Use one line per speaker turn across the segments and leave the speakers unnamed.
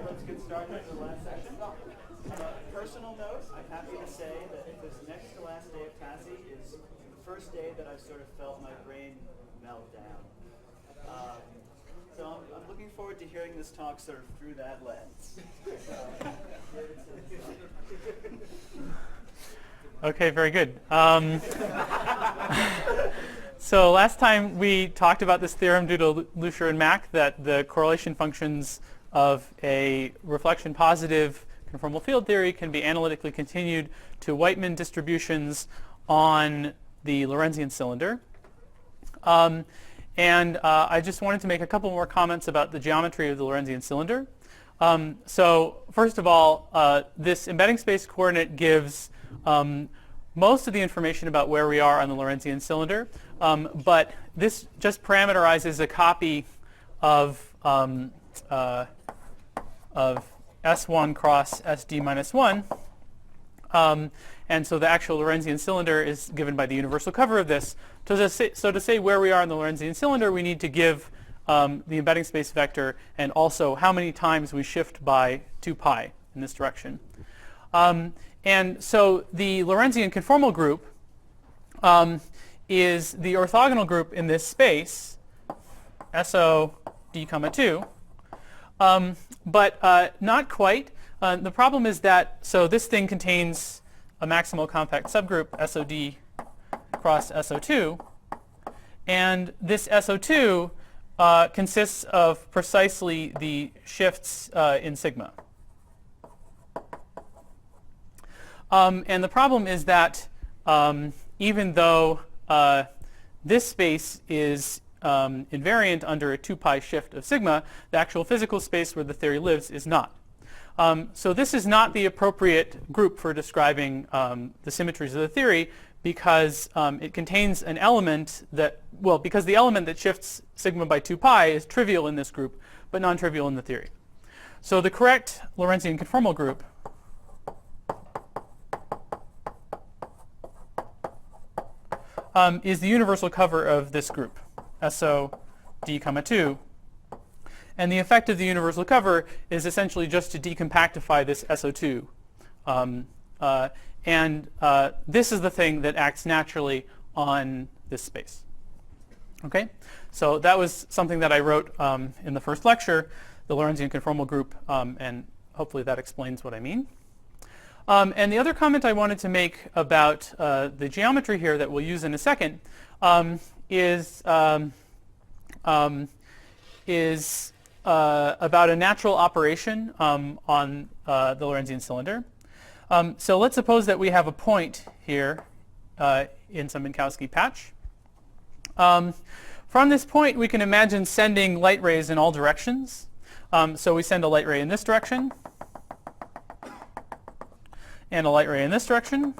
Let's get started with the last session. On a personal note, I'm happy to say that this next to last day of TASI is the first day that I've sort of felt my brain melt down. So I'm looking forward to hearing this talk sort of through that lens.
Okay, very good. So last time we talked about this theorem due to Lucier and Mack that the correlation functions of a reflection positive conformal field theory can be analytically continued to Whiteman distributions on the Lorentzian cylinder. I just wanted to make a couple more comments about the geometry of the Lorentzian cylinder. So first of all, this embedding space coordinate gives most of the information about where we are on the Lorentzian cylinder, but this just parameterizes a copy of S1 cross SD minus 1. And so the actual Lorentzian cylinder is given by the universal cover of this. So to say where we are in the Lorentzian cylinder, we need to give the embedding space vector and also how many times we shift by 2 pi in this direction. And so the Lorentzian conformal group is the orthogonal group in this space, SO d comma 2, but not quite. The problem is that, so this thing contains a maximal compact subgroup, SOD cross SO2, and this SO2 consists of precisely the shifts in sigma. And the problem is that even though this space is invariant under a 2 pi shift of sigma, the actual physical space where the theory lives is not. So this is not the appropriate group for describing the symmetries of the theory because it contains an element that, well, because the element that shifts sigma by 2 pi is trivial in this group, but non-trivial in the theory. So the correct Lorentzian conformal group is the universal cover of this group, SO d comma 2. And the effect of the universal cover is essentially just to decompactify this SO2. This is the thing that acts naturally on this space. Okay? So that was something that I wrote in the first lecture, the Lorentzian conformal group, and hopefully that explains what I mean. And the other comment I wanted to make about the geometry here that we'll use in a second is about a natural operation on the Lorentzian cylinder. So let's suppose that we have a point here in some Minkowski patch. From this point, we can imagine sending light rays in all directions. So we send a light ray in this direction, and a light ray in this direction.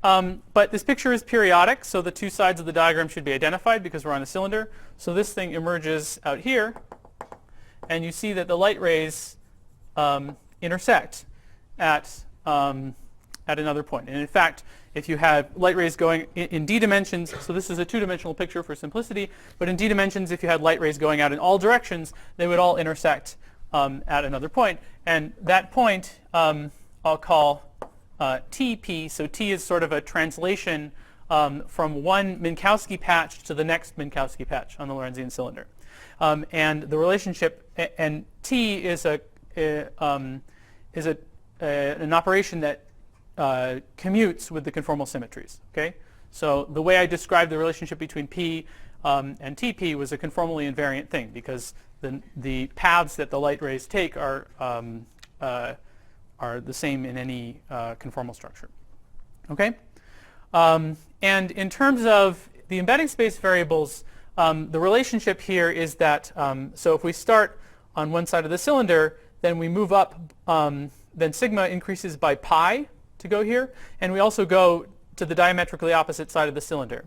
But this picture is periodic, so the two sides of the diagram should be identified because we're on a cylinder. So this thing emerges out here, and you see that the light rays intersect at another point. And in fact, if you have light rays going in d dimensions, so this is a two-dimensional picture for simplicity, but in d dimensions, if you had light rays going out in all directions, they would all intersect at another point. And that point I'll call TP. So T is sort of a translation from one Minkowski patch to the next Minkowski patch on the Lorentzian cylinder. And the relationship, and T is an operation that commutes with the conformal symmetries. Okay, so the way I described the relationship between P and TP was a conformally invariant thing because the paths that the light rays take are the same in any conformal structure. Okay, and in terms of the embedding space variables, the relationship here is that so if we start on one side of the cylinder, then we move up, then sigma increases by pi to go here, and we also go to the diametrically opposite side of the cylinder.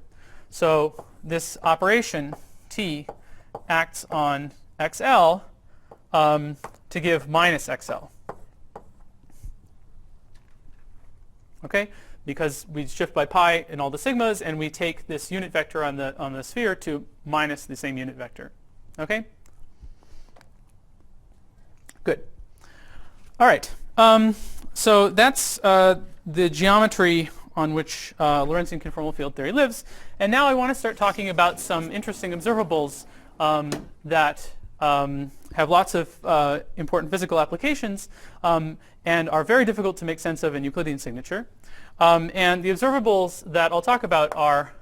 So this operation T acts on XL to give minus XL. Okay, because we shift by pi in all the sigmas, and we take this unit vector on the sphere to minus the same unit vector. Okay. Good. All right. So that's the geometry on which Lorentzian conformal field theory lives. And now I want to start talking about some interesting observables that have lots of important physical applications and are very difficult to make sense of in Euclidean signature. And the observables that I'll talk about are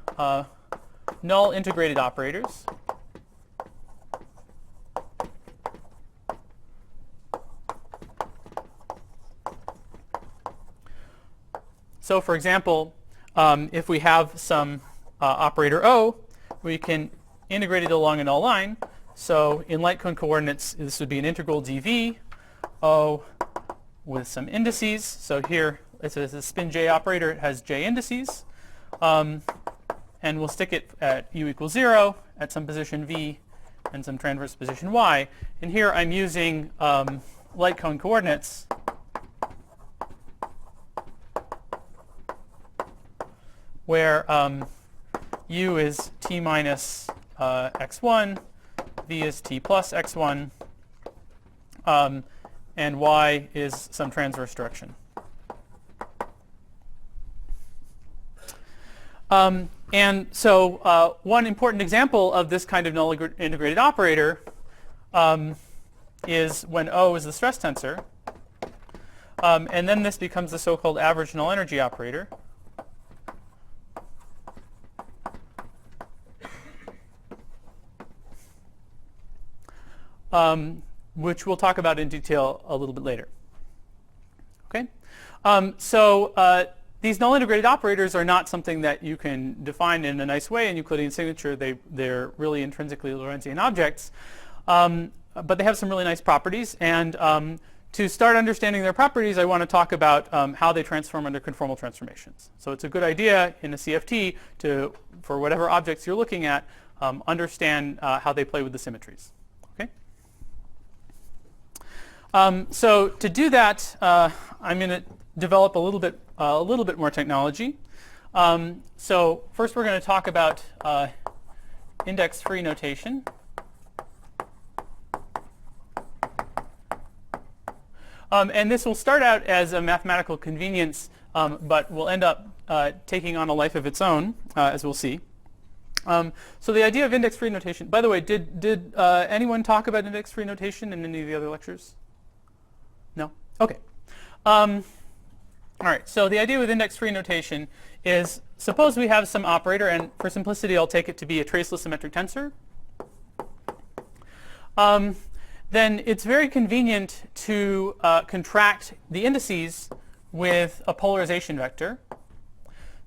null integrated operators. So for example, if we have some operator O, we can integrate it along a null line. So in light cone coordinates, this would be an integral dv O with some indices. So here it's a spin j operator. It has j indices. And we'll stick it at u equals 0 at some position v and some transverse position y. And here I'm using light cone coordinates where u is t minus x1, v is t plus x1, and y is some transverse direction. And so one important example of this kind of null integrated operator is when O is the stress tensor. And then this becomes the so-called average null energy operator. Which we'll talk about in detail a little bit later. Okay? These null integrated operators are not something that you can define in a nice way in Euclidean signature. They're really intrinsically Lorentzian objects. But they have some really nice properties. And to start understanding their properties, I want to talk about how they transform under conformal transformations. So it's a good idea in a CFT to, for whatever objects you're looking at, understand how they play with the symmetries. Okay? So to do that, I'm going to develop a little bit more technology. So first we're going to talk about index-free notation. And this will start out as a mathematical convenience, but will end up taking on a life of its own, as we'll see. So the idea of index-free notation, by the way, did anyone talk about index-free notation in any of the other lectures? No? Okay. All right, so the idea with index-free notation is, suppose we have some operator, and for simplicity I'll take it to be a traceless symmetric tensor. Then it's very convenient to contract the indices with a polarization vector.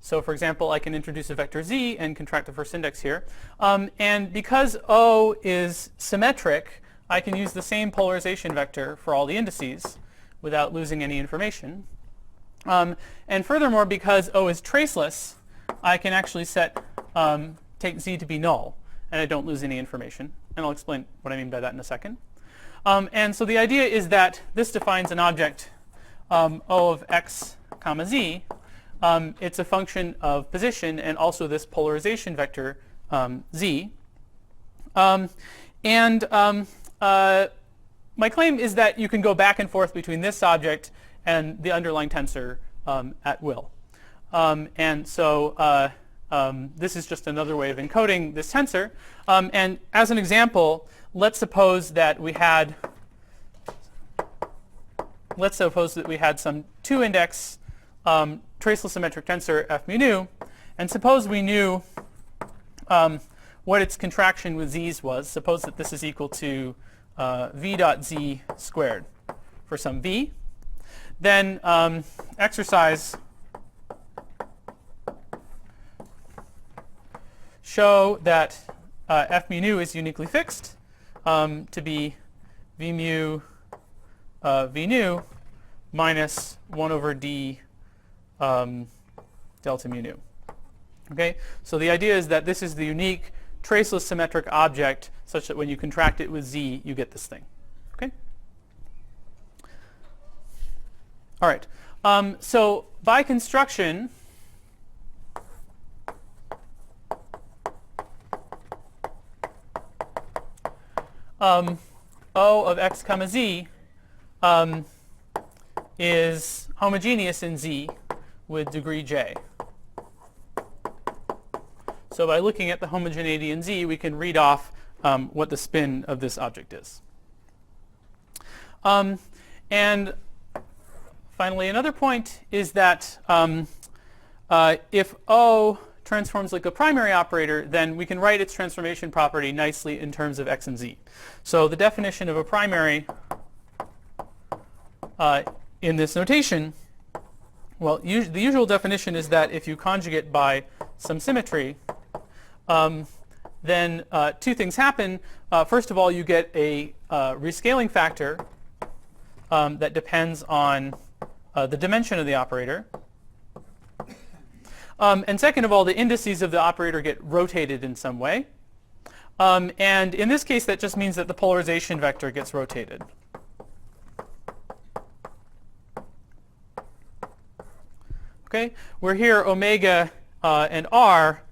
So for example, I can introduce a vector z and contract the first index here. And because O is symmetric, I can use the same polarization vector for all the indices without losing any information. And furthermore, because O is traceless, I can actually take z to be null, and I don't lose any information. And I'll explain what I mean by that in a second. And so the idea is that this defines an object O of x comma z. It's a function of position and also this polarization vector z. My claim is that you can go back and forth between this object and the underlying tensor at will. And so this is just another way of encoding this tensor. And as an example, let's suppose that we had some 2-index traceless symmetric tensor f mu nu, and suppose we knew what its contraction with z's was. Suppose that this is equal to v dot z squared for some v. Then exercise show that f mu nu is uniquely fixed to be v mu v nu minus 1 over d delta mu nu. Okay, so the idea is that this is the unique traceless symmetric object such that when you contract it with z, you get this thing. Okay. All right. So by construction, O of x comma z is homogeneous in Z with degree J. So by looking at the homogeneity in Z, we can read off what the spin of this object is. And finally, another point is that if O transforms like a primary operator, then we can write its transformation property nicely in terms of X and Z. So the definition of a primary in this notation, well, the usual definition is that if you conjugate by some symmetry, then two things happen. First of all, you get a rescaling factor that depends on the dimension of the operator. And second of all, the indices of the operator get rotated in some way. And in this case, that just means that the polarization vector gets rotated. Okay, where here omega and r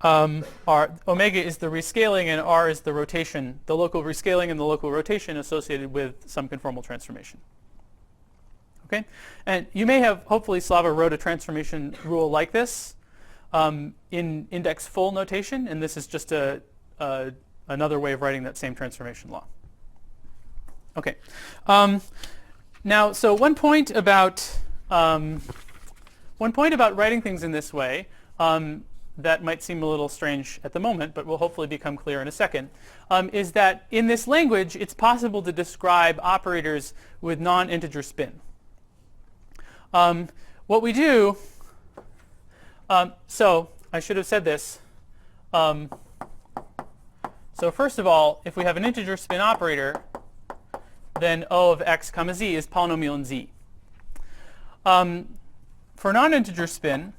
are, omega is the rescaling and r is the rotation, the local rescaling and the local rotation associated with some conformal transformation. Okay, and you may have, hopefully Slava wrote a transformation rule like this in index full notation, and this is just another way of writing that same transformation law. Okay, now so one point about writing things in this way that might seem a little strange at the moment, but will hopefully become clear in a second, is that in this language, it's possible to describe operators with non-integer spin. What we do, so I should have said this. So first of all, if we have an integer spin operator, then O of x comma z is polynomial in Z. For non-integer spin,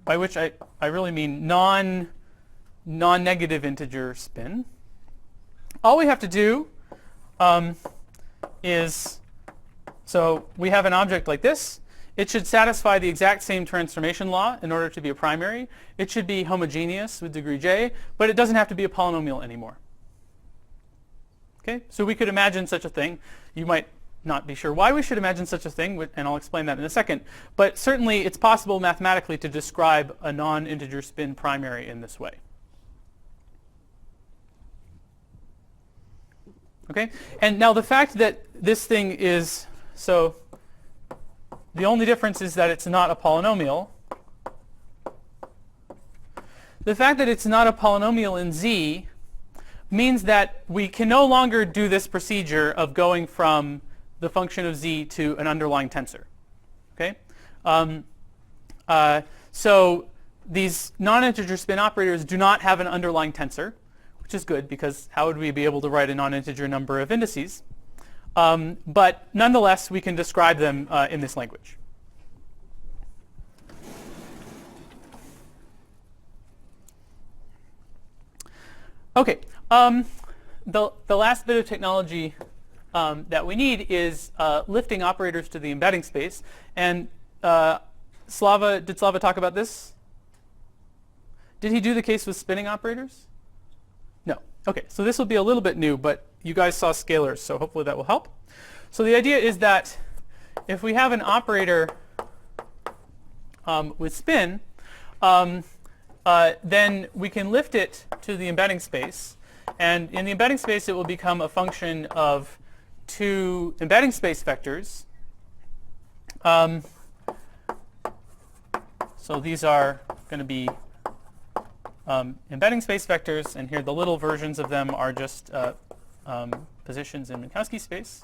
by which I really mean non-negative integer spin, all we have to do is, so we have an object like this. It should satisfy the exact same transformation law in order to be a primary. It should be homogeneous with degree j, but it doesn't have to be a polynomial anymore. Okay, so we could imagine such a thing. You might not be sure why we should imagine such a thing, and I'll explain that in a second. But certainly it's possible mathematically to describe a non-integer spin primary in this way. Okay, and now the fact that this thing is, so the only difference is that it's not a polynomial. The fact that it's not a polynomial in Z means that we can no longer do this procedure of going from the function of Z to an underlying tensor. Okay, so these non-integer spin operators do not have an underlying tensor, which is good because how would we be able to write a non-integer number of indices? But nonetheless, we can describe them in this language. Okay, the last bit of technology that we need is lifting operators to the embedding space. And did Slava talk about this? Did he do the case with spinning operators? No. Okay, so this will be a little bit new, but you guys saw scalars, so hopefully that will help. So the idea is that if we have an operator with spin, then we can lift it to the embedding space. And in the embedding space, it will become a function of two embedding space vectors. So these are going to be embedding space vectors, and here the little versions of them are just positions in Minkowski space.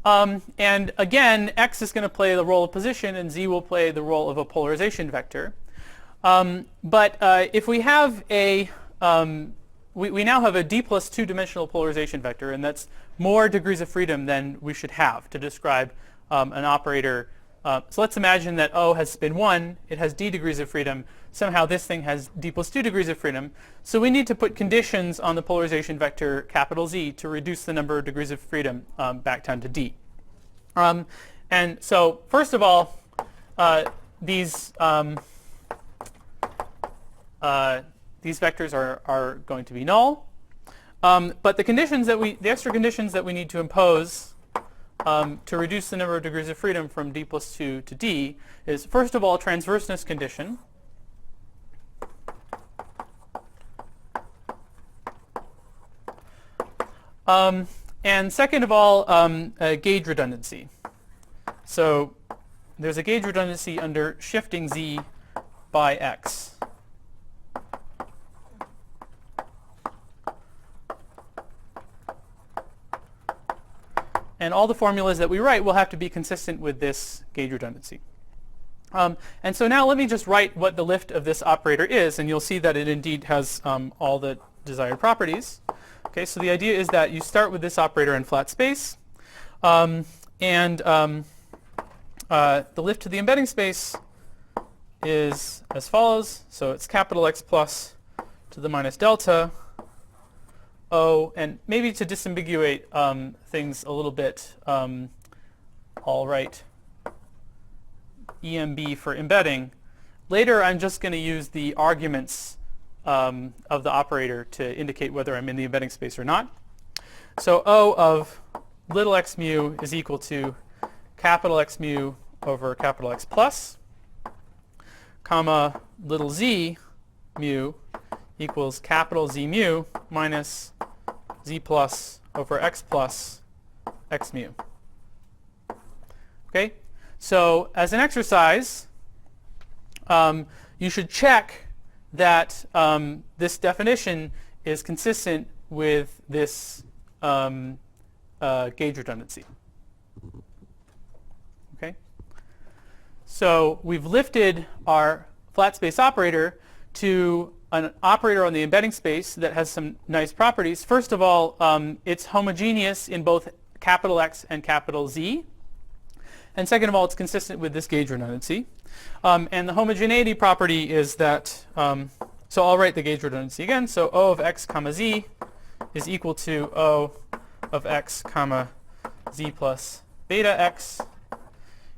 And again, x is going to play the role of position, and z will play the role of a polarization vector. But if we have a, we now have a d plus 2-dimensional polarization vector, and that's more degrees of freedom than we should have to describe an operator. So let's imagine that O has spin 1, it has d degrees of freedom. Somehow this thing has d plus 2 degrees of freedom. So we need to put conditions on the polarization vector capital Z to reduce the number of degrees of freedom back down to d. And so first of all, these vectors are going to be null. But the extra conditions that we need to impose to reduce the number of degrees of freedom from d plus 2 to d is, first of all, transverseness condition. And second of all, gauge redundancy. So there's a gauge redundancy under shifting z by x. And all the formulas that we write will have to be consistent with this gauge redundancy. And so now let me just write what the lift of this operator is, and you'll see that it indeed has all the desired properties. Okay, so the idea is that you start with this operator in flat space, and the lift to the embedding space is as follows. So it's capital X plus to the minus delta O, and maybe to disambiguate things a little bit, I'll write EMB for embedding. Later I'm just going to use the arguments of the operator to indicate whether I'm in the embedding space or not. So O of little x mu is equal to capital X mu over capital X plus, comma little z mu equals capital Z mu minus z plus over x plus x mu. Okay, so as an exercise, you should check that this definition is consistent with this gauge redundancy. Okay, so we've lifted our flat space operator to an operator on the embedding space that has some nice properties. First of all, it's homogeneous in both capital X and capital Z. And second of all, it's consistent with this gauge redundancy. And the homogeneity property is that, so I'll write the gauge redundancy again. So O of x comma z is equal to O of x comma z plus beta x.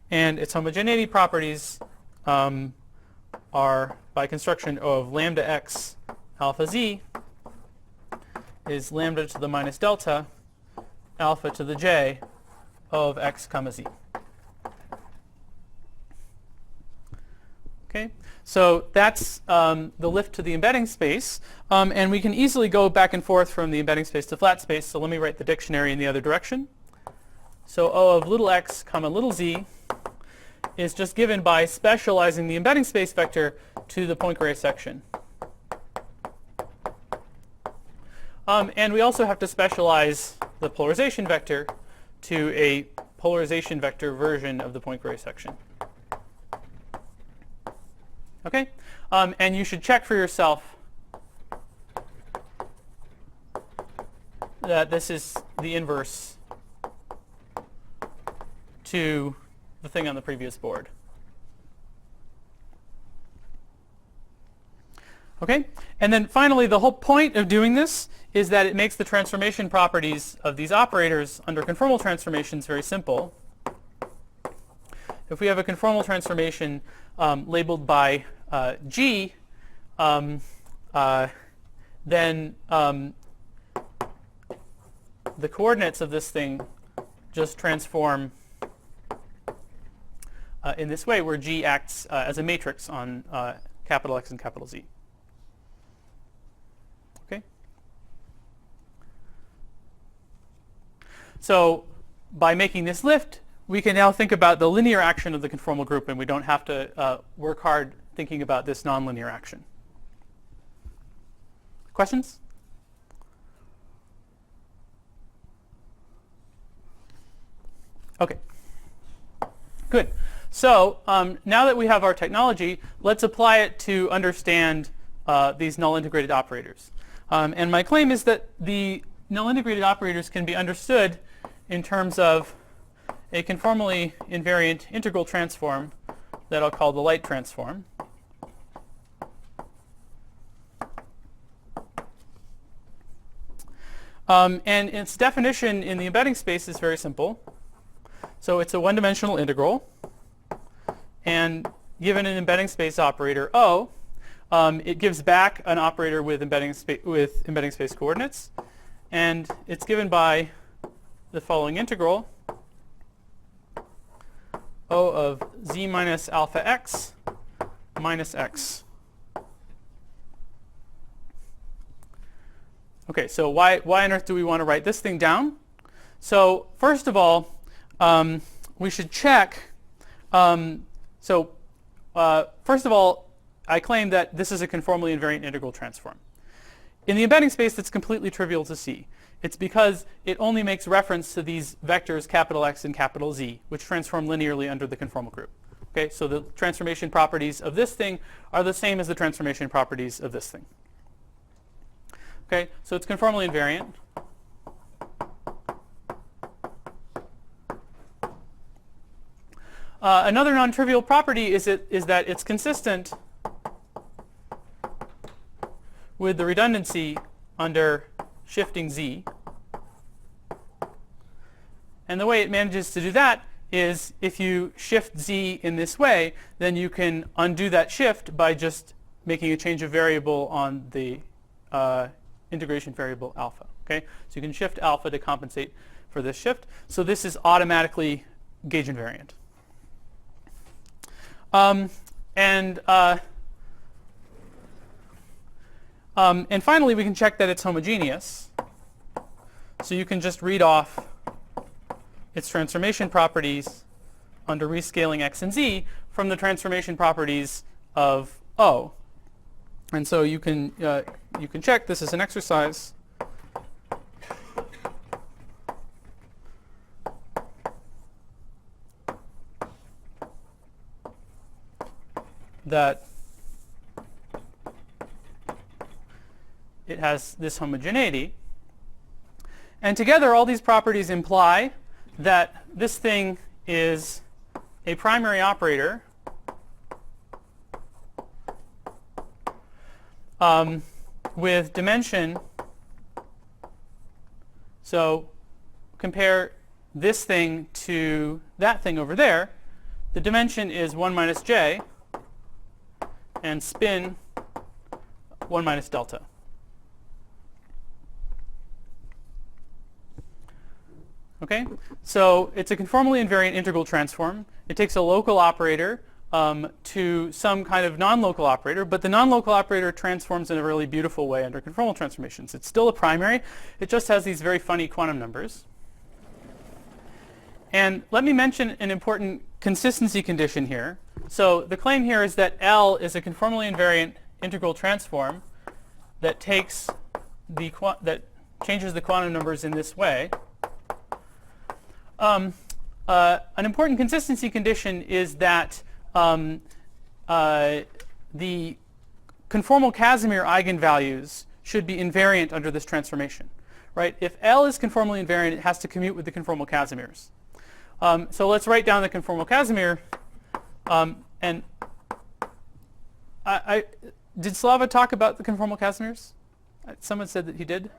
And its homogeneity properties are, by construction, O of lambda x alpha z is lambda to the minus delta alpha to the j O of x comma z. Okay, so that's the lift to the embedding space, and we can easily go back and forth from the embedding space to flat space. So let me write the dictionary in the other direction. So O of little x comma little z is just given by specializing the embedding space vector to the Poincare section. And we also have to specialize the polarization vector to a polarization vector version of the Poincare section. Okay, and you should check for yourself that this is the inverse to the thing on the previous board. Okay, and then finally, the whole point of doing this is that it makes the transformation properties of these operators under conformal transformations very simple. If we have a conformal transformation labeled by G, then the coordinates of this thing just transform in this way, where G acts as a matrix on capital X and capital Z. Okay? So by making this lift, we can now think about the linear action of the conformal group, and we don't have to work hard thinking about this nonlinear action. Questions? Okay. Good. So now that we have our technology, let's apply it to understand these null integrated operators. And my claim is that the null integrated operators can be understood in terms of a conformally invariant integral transform that I'll call the light transform. And its definition in the embedding space is very simple. So it's a one-dimensional integral. And given an embedding space operator O, it gives back an operator with embedding space coordinates. And it's given by the following integral, O of z minus alpha x minus x. Okay, so why on earth do we want to write this thing down? So first of all, we should check. First of all, I claim that this is a conformally invariant integral transform. In the embedding space, that's completely trivial to see. It's because it only makes reference to these vectors capital X and capital Z, which transform linearly under the conformal group. Okay, so the transformation properties of this thing are the same as the transformation properties of this thing. Okay, so it's conformally invariant. Another non-trivial property is that it's consistent with the redundancy under shifting Z. And the way it manages to do that is if you shift Z in this way, then you can undo that shift by just making a change of variable on the integration variable alpha. Okay, so you can shift alpha to compensate for this shift. So this is automatically gauge invariant. And finally, we can check that it's homogeneous. So you can just read off its transformation properties under rescaling x and z from the transformation properties of O. And so you can check. This is an exercise. That it has this homogeneity. And together, all these properties imply that this thing is a primary operator with dimension. So compare this thing to that thing over there. The dimension is 1 minus j, and spin 1 minus delta. Okay, so it's a conformally invariant integral transform. It takes a local operator to some kind of non-local operator, but the non-local operator transforms in a really beautiful way under conformal transformations. It's still a primary. It just has these very funny quantum numbers. And let me mention an important consistency condition here. So the claim here is that L is a conformally invariant integral transform that takes that changes the quantum numbers in this way. An important consistency condition is that the conformal Casimir eigenvalues should be invariant under this transformation, right? If L is conformally invariant, it has to commute with the conformal Casimirs. So let's write down the conformal Casimir. And did Slava talk about the conformal Casimirs? Someone said that he did.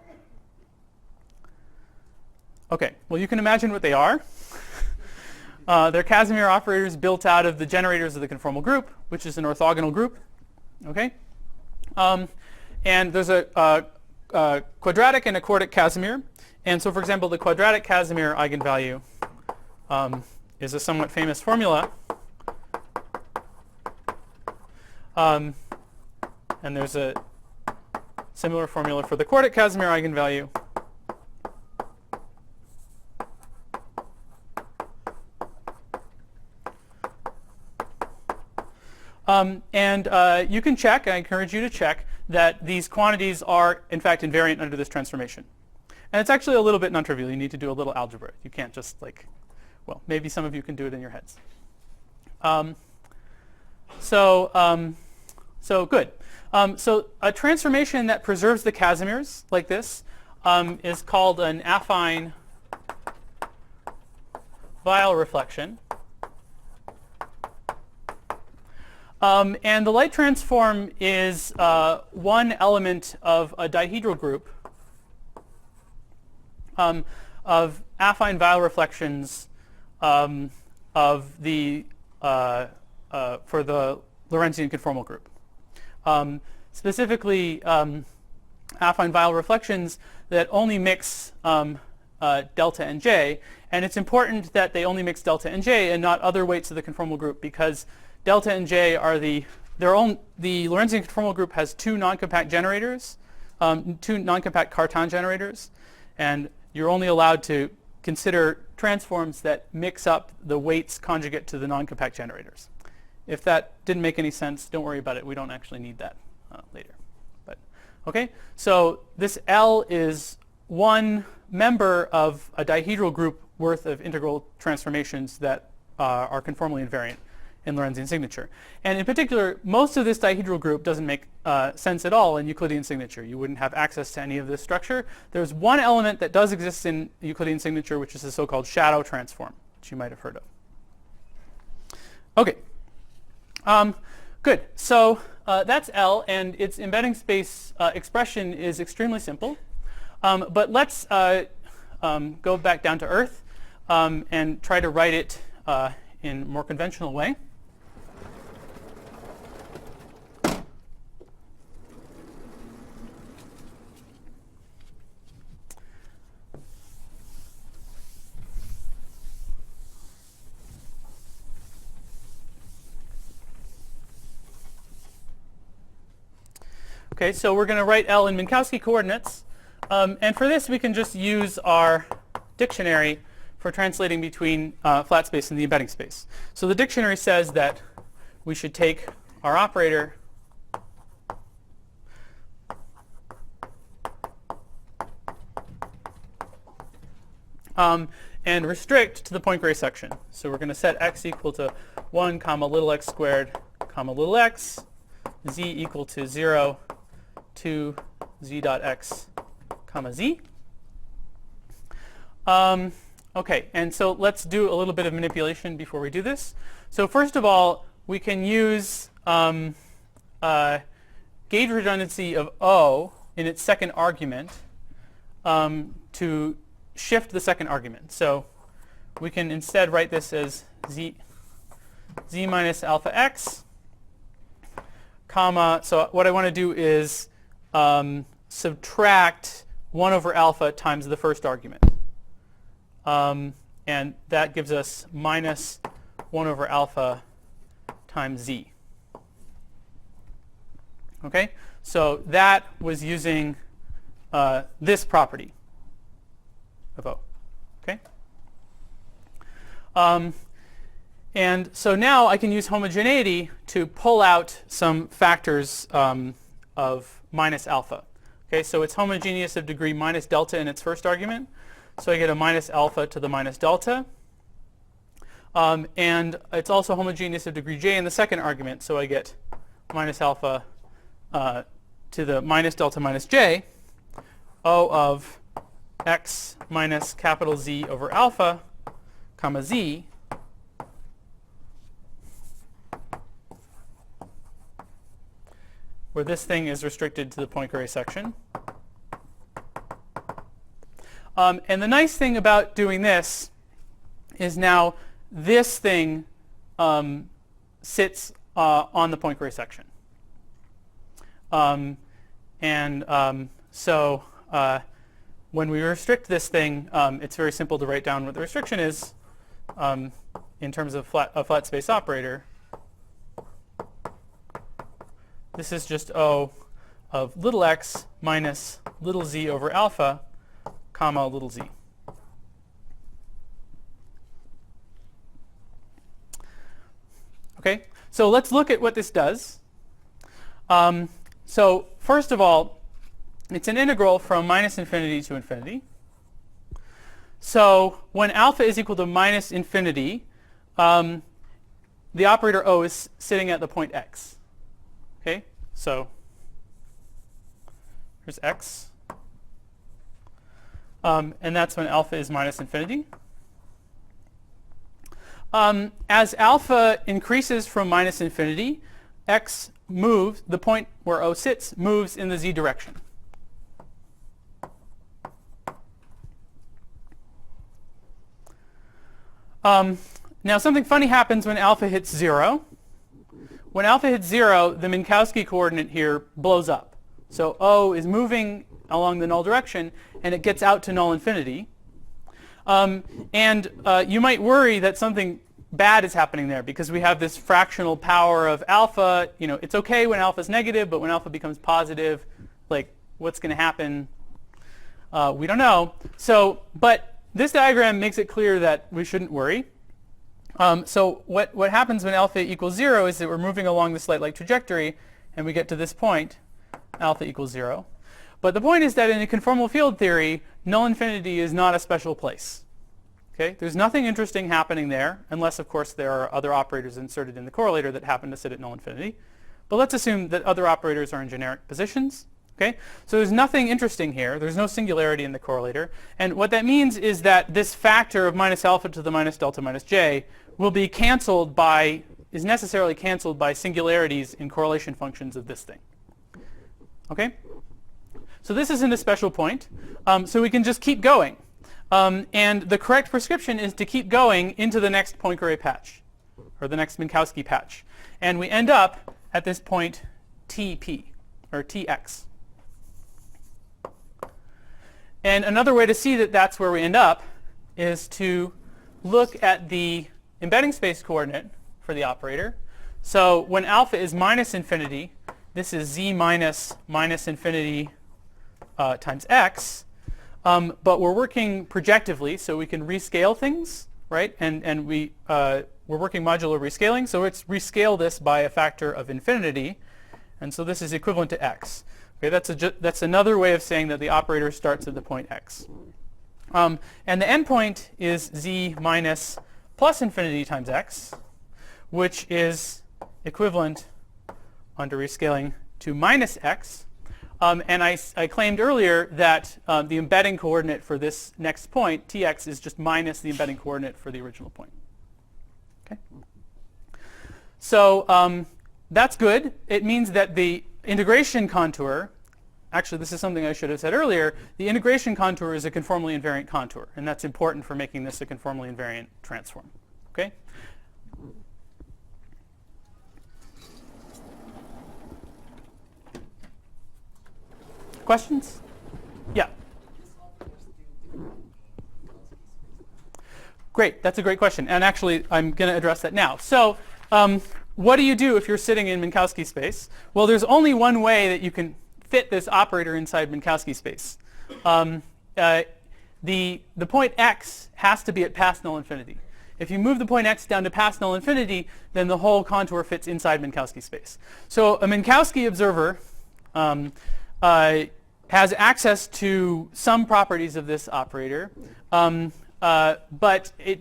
Okay, well, you can imagine what they are. They're Casimir operators built out of the generators of the conformal group, which is an orthogonal group. Okay, and there's a quadratic and a quartic Casimir. And so, for example, the quadratic Casimir eigenvalue is a somewhat famous formula. And there's a similar formula for the quartic Casimir eigenvalue. You can check, I encourage you to check, that these quantities are, in fact, invariant under this transformation. And it's actually a little bit non-trivial. You need to do a little algebra. You can't just well, maybe some of you can do it in your heads. So good. So a transformation that preserves the Casimirs like this is called an affine Weyl reflection. And the light transform is one element of a dihedral group of affine Weyl reflections of the for the Lorentzian conformal group. Specifically, affine Weyl reflections that only mix delta and j, and it's important that they only mix delta and j and not other weights of the conformal group, because delta and j are the Lorentzian conformal group has two non-compact generators, two non-compact Cartan generators, and you're only allowed to consider transforms that mix up the weights conjugate to the non-compact generators. If that didn't make any sense, don't worry about it. We don't actually need that later. But okay, so this L is one member of a dihedral group worth of integral transformations that are conformally invariant in Lorentzian signature. And in particular, most of this dihedral group doesn't make sense at all in Euclidean signature. You wouldn't have access to any of this structure. There's one element that does exist in Euclidean signature, which is the so-called shadow transform, which you might have heard of. Okay. Good. So that's L, and its embedding space expression is extremely simple. But let's go back down to Earth and try to write it in a more conventional way. Okay, so we're going to write L in Minkowski coordinates. And for this, we can just use our dictionary for translating between flat space and the embedding space. So the dictionary says that we should take our operator and restrict to the Poincare section. So we're going to set x equal to 1 comma little x squared comma little x, z equal to 0 to z dot x comma z. Okay, and so let's do a little bit of manipulation before we do this. So first of all, we can use gauge redundancy of O in its second argument to shift the second argument. So we can instead write this as z minus alpha x, comma, so what I want to do is subtract 1 over alpha times the first argument. And that gives us minus 1 over alpha times z. Okay? So that was using this property of O. Okay? And so now I can use homogeneity to pull out some factors of minus alpha. Okay, so it's homogeneous of degree minus delta in its first argument. So I get a minus alpha to the minus delta. And it's also homogeneous of degree j in the second argument. So I get minus alpha to the minus delta minus j, O of x minus capital Z over alpha, comma z, where this thing is restricted to the Poincare section. And the nice thing about doing this is now this thing sits on the Poincare section. So when we restrict this thing, it's very simple to write down what the restriction is in terms of a flat space operator. This is just O of little x minus little z over alpha, comma little z. Okay, so let's look at what this does. So first of all, it's an integral from minus infinity to infinity. So when alpha is equal to minus infinity, the operator O is sitting at the point x. Okay, so here's x. And that's when alpha is minus infinity. As alpha increases from minus infinity, x moves, the point where O sits, moves in the z direction. Now something funny happens when alpha hits 0. When alpha hits 0, the Minkowski coordinate here blows up. So O is moving along the null direction, and it gets out to null infinity. You might worry that something bad is happening there because we have this fractional power of alpha. It's okay when alpha is negative, but when alpha becomes positive, like what's going to happen? We don't know. But this diagram makes it clear that we shouldn't worry. So what happens when alpha equals 0 is that we're moving along this light-like trajectory, and we get to this point, alpha equals 0. But the point is that in a conformal field theory, null infinity is not a special place. Okay? There's nothing interesting happening there, unless, of course, there are other operators inserted in the correlator that happen to sit at null infinity. But let's assume that other operators are in generic positions. Okay? So there's nothing interesting here. There's no singularity in the correlator. And what that means is that this factor of minus alpha to the minus delta minus j will be canceled by, is necessarily canceled by singularities in correlation functions of this thing. Okay? So this isn't a special point. So we can just keep going. And the correct prescription is to keep going into the next Poincare patch, or the next Minkowski patch. And we end up at this point TP, or TX. And another way to see that that's where we end up is to look at the embedding space coordinate for the operator. So when alpha is minus infinity, this is z minus infinity times x. But we're working projectively, so we can rescale things, right? And we're working modular rescaling, so let's rescale this by a factor of infinity. And so this is equivalent to x. Okay, that's another way of saying that the operator starts at the point x. And the endpoint is z minus plus infinity times x, which is equivalent, under rescaling, to minus x. And I claimed earlier that the embedding coordinate for this next point, tx, is just minus the embedding coordinate for the original point. Okay? So that's good. It means that the integration contour, actually this is something I should have said earlier, the integration contour is a conformally invariant contour, and that's important for making this a conformally invariant transform. Okay? Questions? Yeah. Great, that's a great question. And actually, I'm going to address that now. So what do you do if you're sitting in Minkowski space? Well, there's only one way that you can fit this operator inside Minkowski space. The point x has to be at past null infinity. If you move the point x down to past null infinity, then the whole contour fits inside Minkowski space. So a Minkowski observer has access to some properties of this operator, but the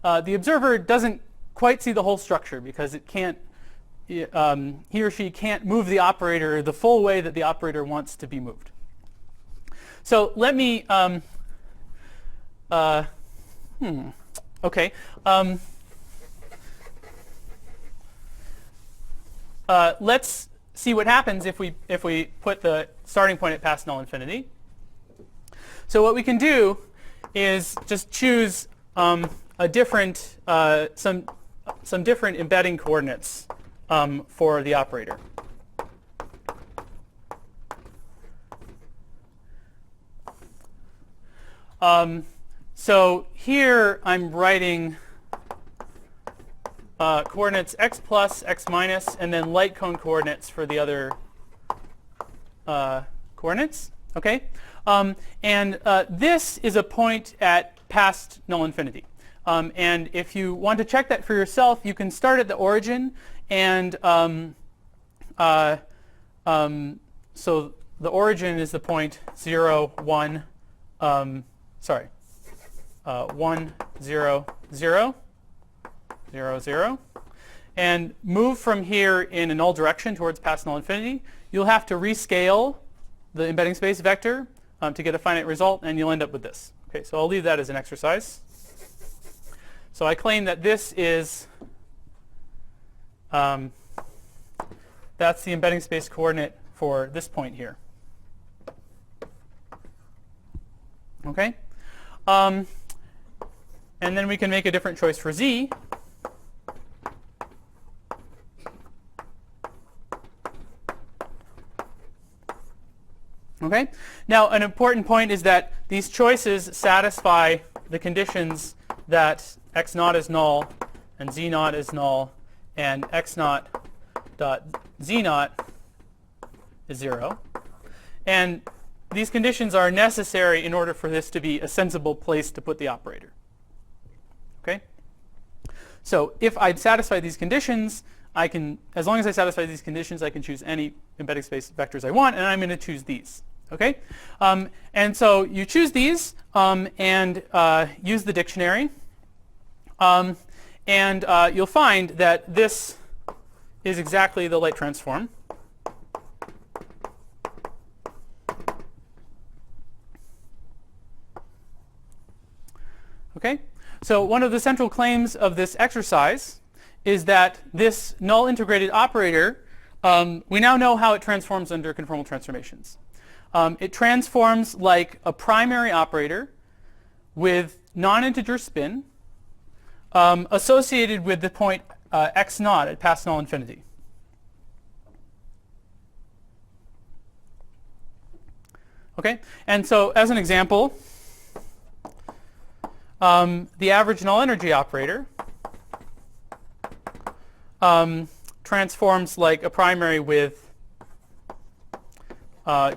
observer doesn't quite see the whole structure because it can't, he or she can't move the operator the full way that the operator wants to be moved. So let me, okay. Let's see what happens if we put the starting point at past null infinity. So what we can do is just choose a different some different embedding coordinates for the operator. So here I'm writing coordinates x plus, x minus, and then light cone coordinates for the other coordinates. Okay, and this is a point at past null infinity. And if you want to check that for yourself, you can start at the origin, and so the origin is the point 0, 1, 1, 0, 0. 0, 0, and move from here in a null direction towards past null infinity. You'll have to rescale the embedding space vector to get a finite result, and you'll end up with this. Okay, so I'll leave that as an exercise. So I claim that this is, that's the embedding space coordinate for this point here. Okay? And then we can make a different choice for z. Okay? Now, an important point is that these choices satisfy the conditions that x naught is null and z naught is null and x naught dot z naught is 0. And these conditions are necessary in order for this to be a sensible place to put the operator. Okay? So if I satisfy these conditions, I can, as long as I satisfy these conditions, I can choose any embedding space vectors I want, and I'm going to choose these. Okay? And so you choose these and use the dictionary. And you'll find that this is exactly the light transform. Okay? So one of the central claims of this exercise is that this null integrated operator, we now know how it transforms under conformal transformations. It transforms like a primary operator with non-integer spin associated with the point x naught at past null infinity. Okay? And so as an example, the average null energy operator transforms like a primary with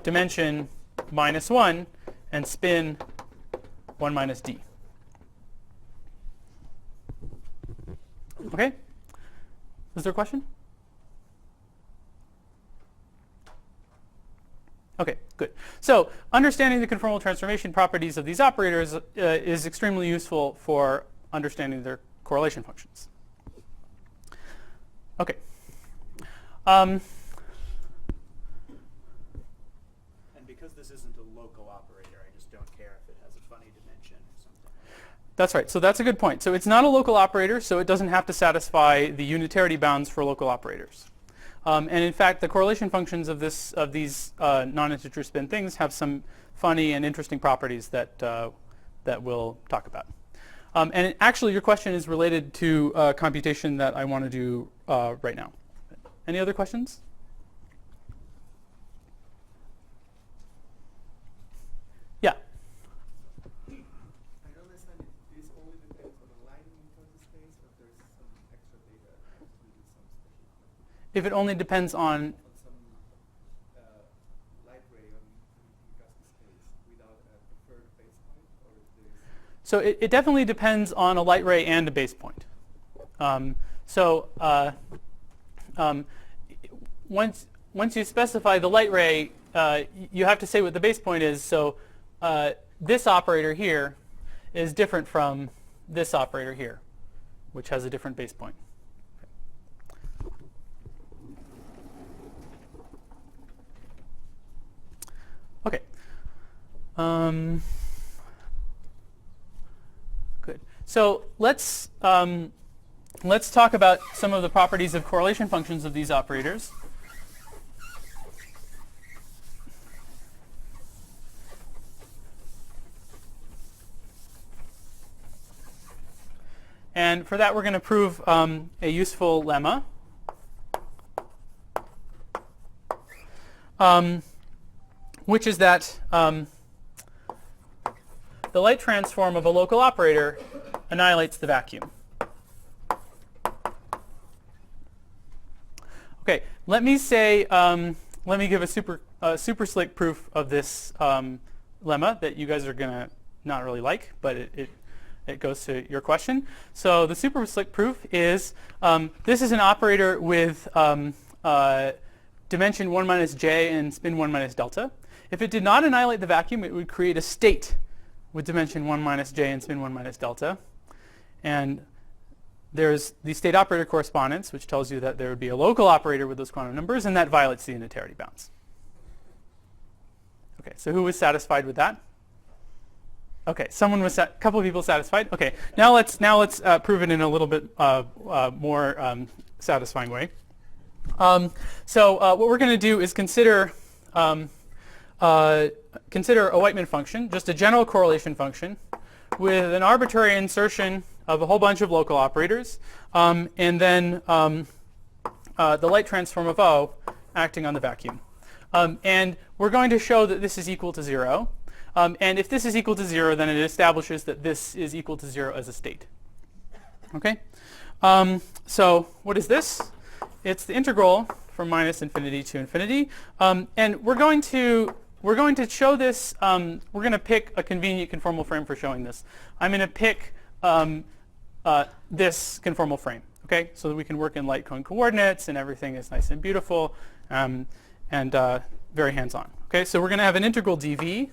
dimension -1 and spin 1 minus d. Okay? Is there a question? Okay, good. So understanding the conformal transformation properties of these operators is extremely useful for understanding their correlation functions. Okay.
And because this isn't a local operator, I just don't care if it has a funny dimension or something.
That's right. So that's a good point. So it's not a local operator, so it doesn't have to satisfy the unitarity bounds for local operators. And in fact, the correlation functions of these non-integer spin things have some funny and interesting properties that we'll talk about. And actually, your question is related to a computation that I want to do right now. Any other questions? Yeah.
I don't understand if this only depends on the line in the space, or there's some extra data to do some special.
If it only depends on
Some light ray in custom space without a preferred base point, or is this?
So it definitely depends on a light ray and a base point. Once you specify the light ray, you have to say what the base point is. So this operator here is different from this operator here, which has a different base point. Okay. Good. So let's talk about some of the properties of correlation functions of these operators. And for that, we're going to prove a useful lemma. Which is that the light transform of a local operator annihilates the vacuum. Okay, let me give a super slick proof of this lemma that you guys are going to not really like, but it goes to your question. So the super slick proof is this is an operator with dimension 1 minus j and spin 1 minus delta. If it did not annihilate the vacuum, it would create a state with dimension 1 minus j and spin 1 minus delta. And there's the state operator correspondence, which tells you that there would be a local operator with those quantum numbers, and that violates the unitarity bounds. Okay, so who was satisfied with that? Okay, a couple of people satisfied. Okay, now let's prove it in a little bit more satisfying way. So what we're going to do is consider a Whiteman function, just a general correlation function, with an arbitrary insertion of a whole bunch of local operators, and then the light transform of O acting on the vacuum. And we're going to show that this is equal to 0. And if this is equal to 0, then it establishes that this is equal to 0 as a state. Okay? So what is this? It's the integral from minus infinity to infinity. And we're going to show this. We're going to pick a convenient conformal frame for showing this. I'm going to pick this conformal frame. Okay, so that we can work in light cone coordinates and everything is nice and beautiful and very hands-on. Okay, so we're going to have an integral dv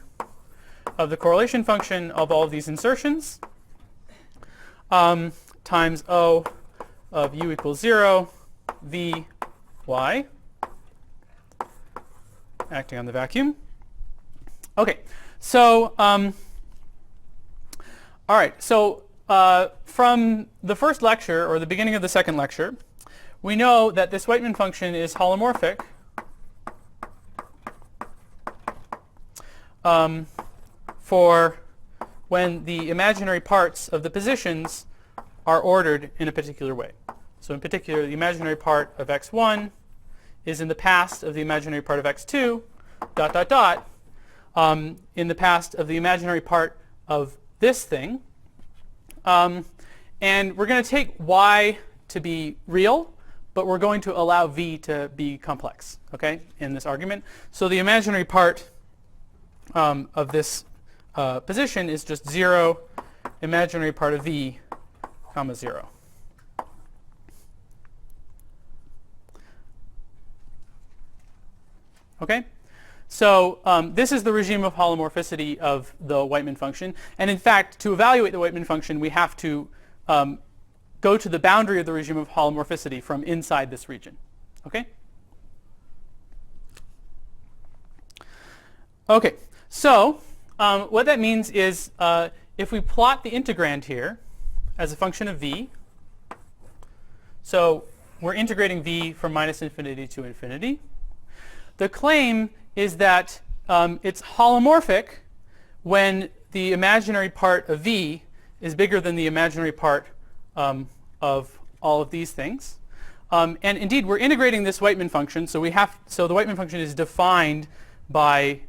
of the correlation function of all of these insertions times O of u equals 0 v y acting on the vacuum. Okay, so all right, so from the first lecture, or the beginning of the second lecture, we know that this Weightman function is holomorphic for when the imaginary parts of the positions are ordered in a particular way. So in particular, the imaginary part of x1 is in the past of the imaginary part of x2, dot, dot, dot, in the past of the imaginary part of this thing. And we're going to take y to be real, but we're going to allow v to be complex, okay, in this argument. So the imaginary part of this position is just 0, imaginary part of v, comma 0. Okay? So this is the regime of holomorphicity of the Weightman function. And in fact, to evaluate the Weightman function, we have to go to the boundary of the regime of holomorphicity from inside this region. Okay? Okay, so what that means is if we plot the integrand here as a function of v, so we're integrating v from minus infinity to infinity. The claim is that it's holomorphic when the imaginary part of v is bigger than the imaginary part of all of these things. And indeed, we're integrating this Weightman function, so the Weightman function is defined by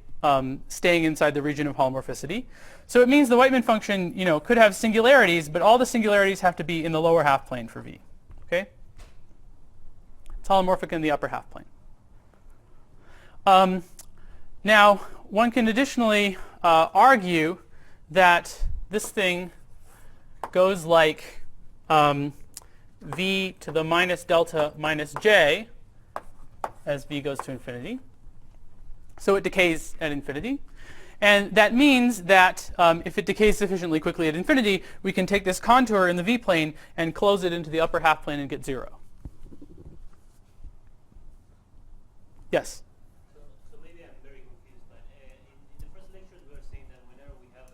staying inside the region of holomorphicity. So it means the Weightman function, could have singularities, but all the singularities have to be in the lower half plane for v. Okay? It's holomorphic in the upper half plane. Now, one can additionally argue that this thing goes like v to the minus delta minus j as v goes to infinity. So it decays at infinity. And that means that if it decays sufficiently quickly at infinity, we can take this contour in the v plane and close it into the upper half plane and get 0. Yes?
So maybe I'm very confused, but in the first lectures we were saying that whenever we have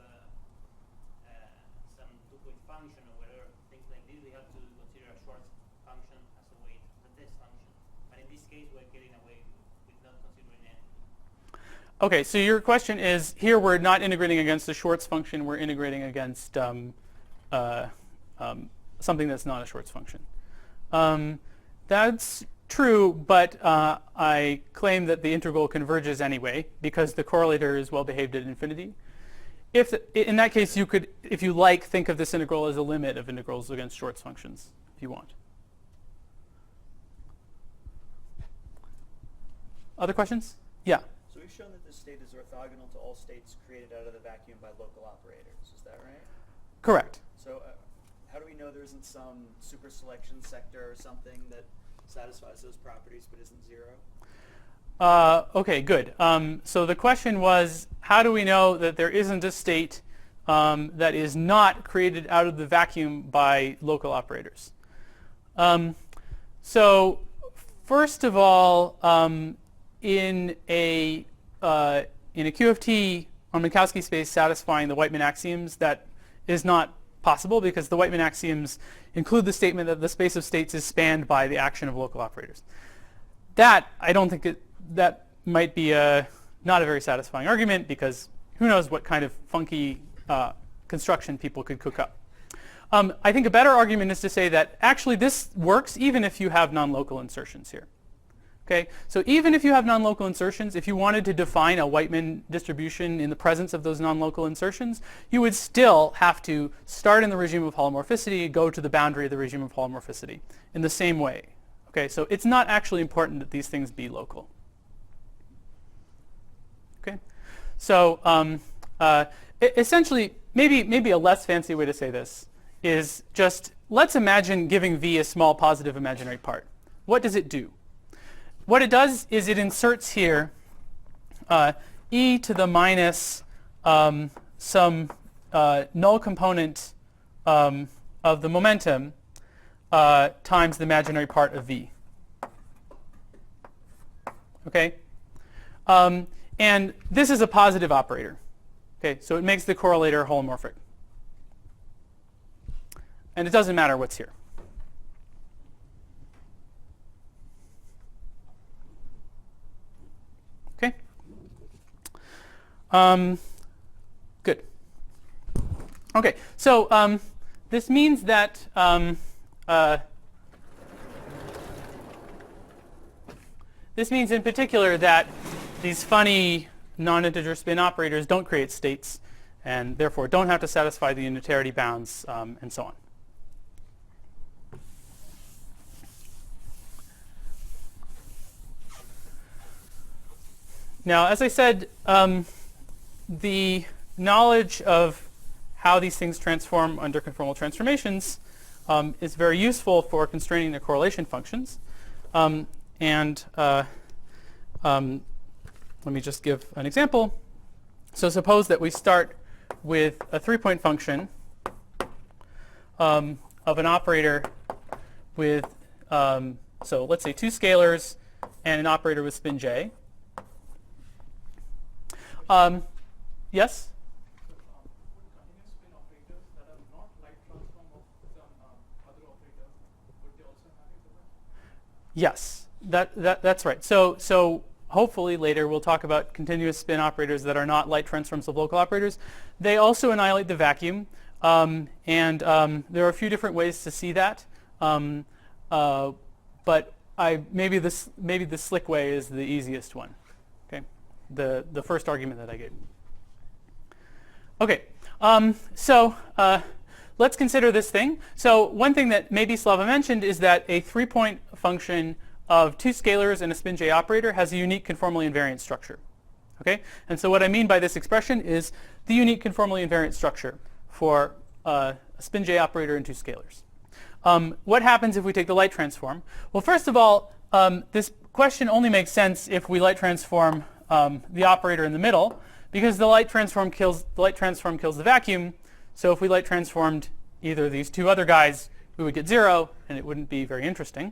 some two-point function or whatever, things like this, we have to consider a Schwartz function as a weight, the test function. But in this case, we're getting away with not considering any.
Okay, so your question is, here we're not integrating against the Schwartz function, we're integrating against something that's not a Schwartz function. That's true, but I claim that the integral converges anyway because the correlator is well behaved at infinity. In that case, you could, if you like, think of this integral as a limit of integrals against Schwartz functions, if you want. Other questions? Yeah.
So we've shown that this state is orthogonal to all states created out of the vacuum by local operators. Is that right?
Correct.
So how do we know there isn't some super selection sector or something that satisfies those properties but isn't 0?
Okay, good. So the question was, how do we know that there isn't a state that is not created out of the vacuum by local operators? So first of all, in a QFT on Minkowski space satisfying the Weightman axioms, that is not possible because the Weightman axioms include the statement that the space of states is spanned by the action of local operators. That, I don't think that might be not a very satisfying argument because who knows what kind of funky construction people could cook up. I think a better argument is to say that actually this works even if you have non-local insertions here. Okay, so even if you have non-local insertions, if you wanted to define a Whiteman distribution in the presence of those non-local insertions, you would still have to start in the regime of holomorphicity, go to the boundary of the regime of holomorphicity in the same way. Okay, so it's not actually important that these things be local. Okay, so essentially, maybe a less fancy way to say this is just let's imagine giving V a small positive imaginary part. What does it do? What it does is it inserts here e to the minus some null component of the momentum times the imaginary part of V. Okay? And this is a positive operator. Okay, so it makes the correlator holomorphic. And it doesn't matter what's here. Okay? Good. Okay, so this means that this means in particular that these funny non-integer spin operators don't create states and therefore don't have to satisfy the unitarity bounds and so on. Now, as I said, the knowledge of how these things transform under conformal transformations is very useful for constraining the correlation functions. Let me just give an example. So suppose that we start with a 3-point function of an operator with, so let's say 2 scalars and an operator with spin j. Yes?
Continuous spin operators that are not light transform of some other operators, would they also have it?
Yes, that's right. So hopefully later we'll talk about continuous spin operators that are not light transforms of local operators. They also annihilate the vacuum, and there are a few different ways to see that. But maybe the slick way is the easiest one. Okay, the first argument that I gave. Okay, so let's consider this thing. So one thing that maybe Slava mentioned is that a 3-point function of 2 scalars and a spin j operator has a unique conformally invariant structure. Okay, and so what I mean by this expression is the unique conformally invariant structure for a spin j operator and 2 scalars. What happens if we take the light transform? Well, first of all, this question only makes sense if we light transform the operator in the middle, because the light transform kills the vacuum. So if we light transformed either of these 2 other guys, we would get 0, and it wouldn't be very interesting.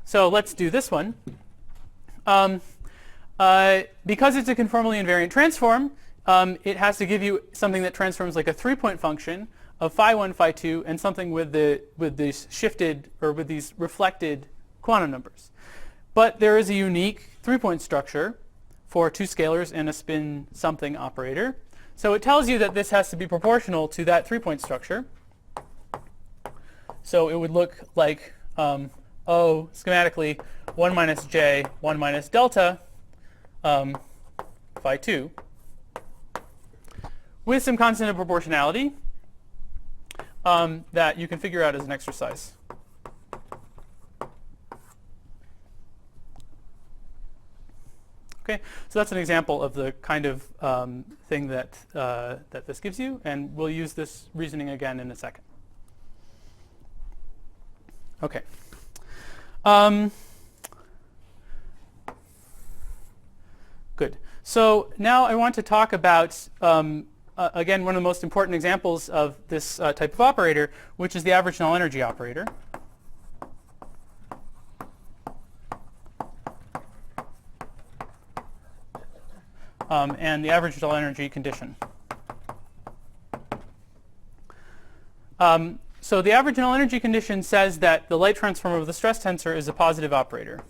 So let's do this one. Because it's a conformally invariant transform, it has to give you something that transforms like a 3-point function of phi1, phi2, and something with these shifted or with these reflected quantum numbers. But there is a unique 3-point structure for 2 scalars and a spin something operator. So it tells you that this has to be proportional to that 3-point structure. So it would look like schematically 1 minus j, 1 minus delta, phi 2, with some constant of proportionality that you can figure out as an exercise. Okay, so that's an example of the kind of thing that that this gives you, and we'll use this reasoning again in a second. Okay. Good. So now I want to talk about, again, one of the most important examples of this type of operator, which is the average null energy operator. And the average null energy condition. So the average null energy condition says that the light transform of the stress tensor is a positive operator.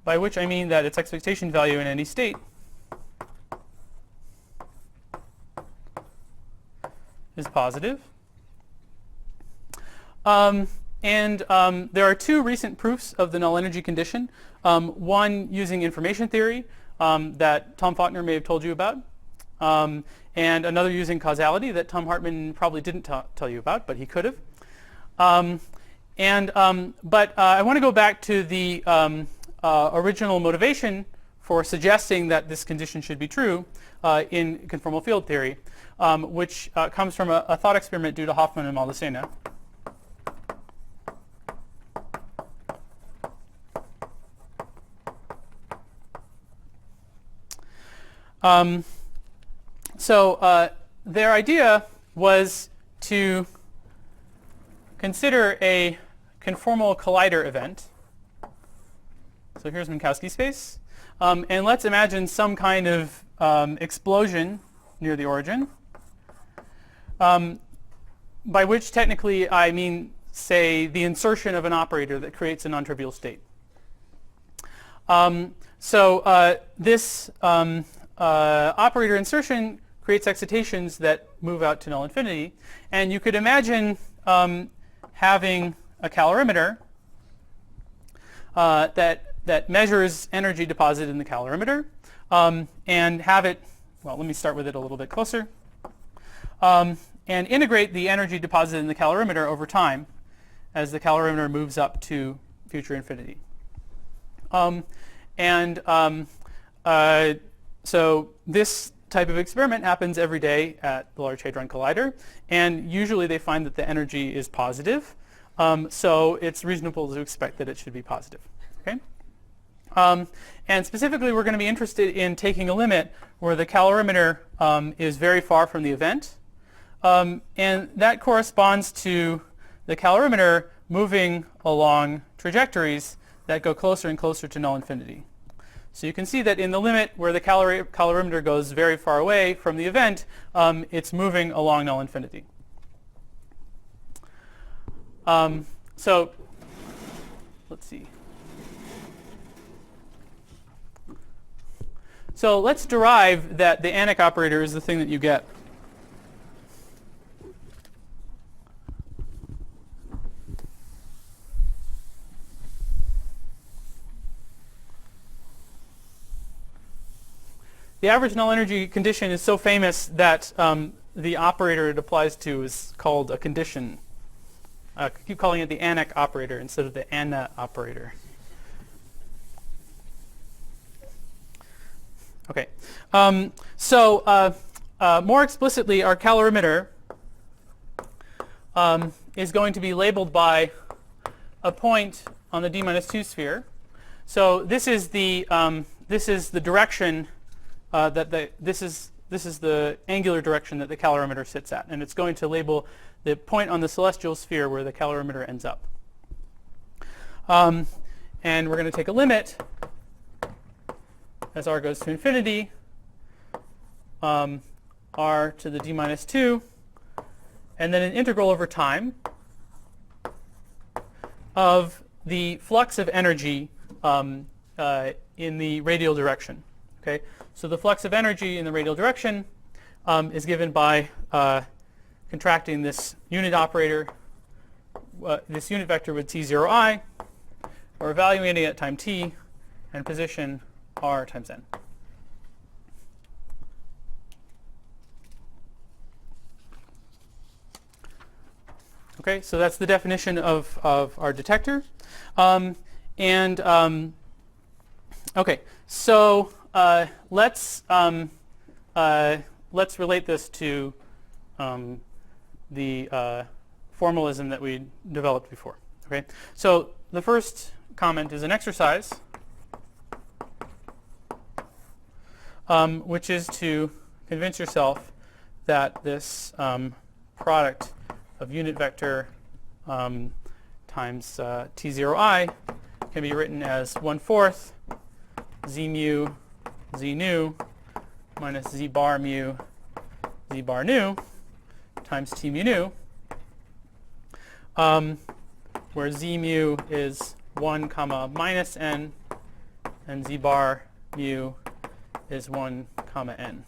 By which I mean that its expectation value in any state is positive. There are two recent proofs of the null energy condition. One using information theory that Tom Faulkner may have told you about, and another using causality that Tom Hartman probably didn't tell you about, but he could have. But I want to go back to the original motivation for suggesting that this condition should be true in conformal field theory, which comes from a thought experiment due to Hoffman and Maldacena. Their idea was to consider a conformal collider event. So here's Minkowski space. And let's imagine some kind of explosion near the origin, by which technically I mean, say, the insertion of an operator that creates a non-trivial state. This operator insertion creates excitations that move out to null infinity. And you could imagine having a calorimeter that measures energy deposited in the calorimeter, and have it, well, let me start with it a little bit closer, and integrate the energy deposited in the calorimeter over time as the calorimeter moves up to future infinity. So this type of experiment happens every day at the Large Hadron Collider, and usually they find that the energy is positive. So it's reasonable to expect that it should be positive. Okay? And specifically, we're going to be interested in taking a limit where the calorimeter is very far from the event. And that corresponds to the calorimeter moving along trajectories that go closer and closer to null infinity. So you can see that in the limit where the calorimeter goes very far away from the event, it's moving along null infinity. So let's see. So let's derive that the Anik operator is the thing that you get. The average null energy condition is so famous that the operator it applies to is called a condition. I keep calling it the Anik operator instead of the Anna operator. Okay. More explicitly, our calorimeter is going to be labeled by a point on the d-2 sphere. So this is the direction this is the angular direction that the calorimeter sits at, and it's going to label the point on the celestial sphere where the calorimeter ends up. And we're going to take a limit as r goes to infinity, r to the d-2, and then an integral over time of the flux of energy in the radial direction. Okay, so the flux of energy in the radial direction is given by contracting this unit operator, this unit vector with t0i, or evaluating it at time t, and position r times n. Okay, so that's the definition of our detector. Okay, so let's relate this to the formalism that we developed before. Okay, so the first comment is an exercise, which is to convince yourself that this product of unit vector times t0i can be written as 1/4 z mu z nu minus z bar mu z bar nu times t mu nu, where z mu is 1 comma minus n and z bar mu is 1 comma n.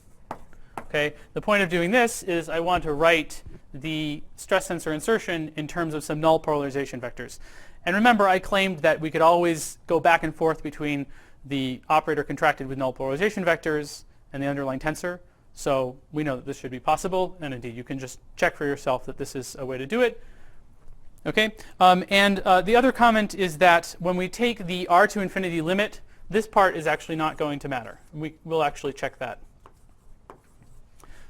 Okay, the point of doing this is I want to write the stress tensor insertion in terms of some null polarization vectors. And remember, I claimed that we could always go back and forth between the operator contracted with null polarization vectors and the underlying tensor. So we know that this should be possible, and indeed you can just check for yourself that this is a way to do it. Okay, the other comment is that when we take the r to infinity limit, this part is actually not going to matter. We will actually check that.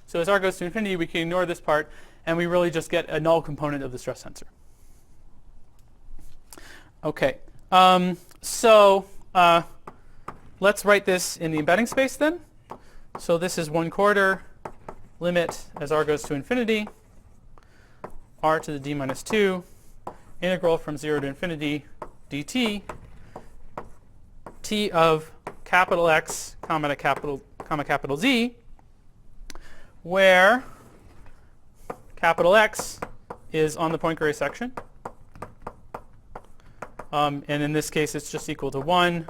So as r goes to infinity, we can ignore this part, and we really just get a null component of the stress tensor. Okay, let's write this in the embedding space then. So this is 1/4 limit as r goes to infinity, r to the d minus 2, integral from 0 to infinity dt, t of capital X comma capital Z, where capital X is on the Poincare section. And in this case, it's just equal to 1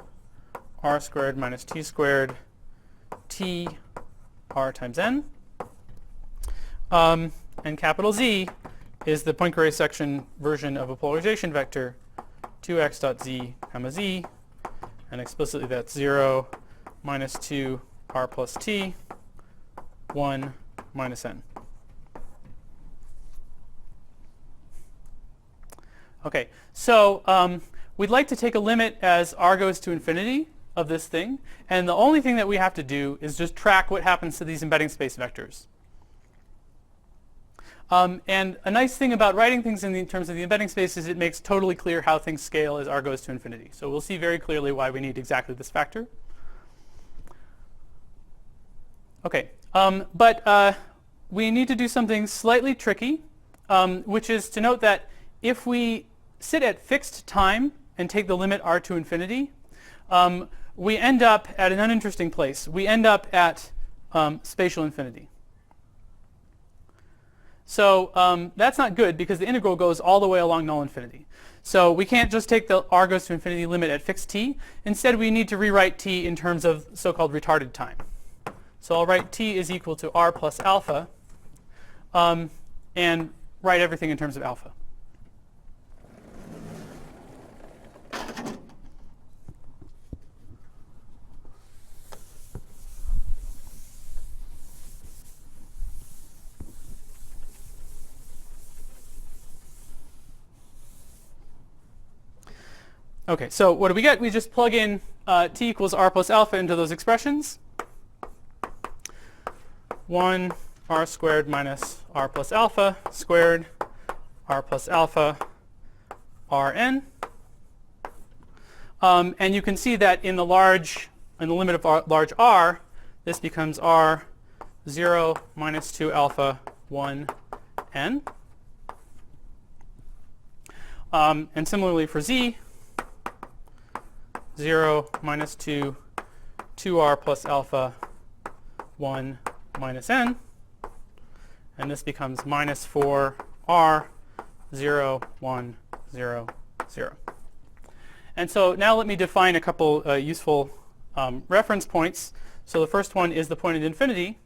r squared minus t squared t r times n. And capital Z is the Poincare section version of a polarization vector, 2x dot z comma z. And explicitly, that's 0 minus 2 r plus t, 1 minus n. Okay, so we'd like to take a limit as r goes to infinity of this thing, and the only thing that we have to do is just track what happens to these embedding space vectors. And a nice thing about writing things in terms of the embedding space is it makes totally clear how things scale as r goes to infinity. So we'll see very clearly why we need exactly this factor. Okay, but we need to do something slightly tricky, which is to note that if we sit at fixed time and take the limit r to infinity, we end up at an uninteresting place. We end up at spatial infinity. So that's not good because the integral goes all the way along null infinity. So we can't just take the r goes to infinity limit at fixed t. Instead, we need to rewrite t in terms of so-called retarded time. So I'll write t is equal to r plus alpha and write everything in terms of alpha. Okay, so what do we get? We just plug in t equals r plus alpha into those expressions. 1 r squared minus r plus alpha squared r plus alpha rn. And you can see that in the limit of large R, this becomes r 0 minus 2 alpha 1 n. And similarly for z, 0 minus 2 2r plus alpha 1 minus n. And this becomes minus 4r 0 1 0 0. And so now let me define a couple useful reference points. So the first one is the point at infinity,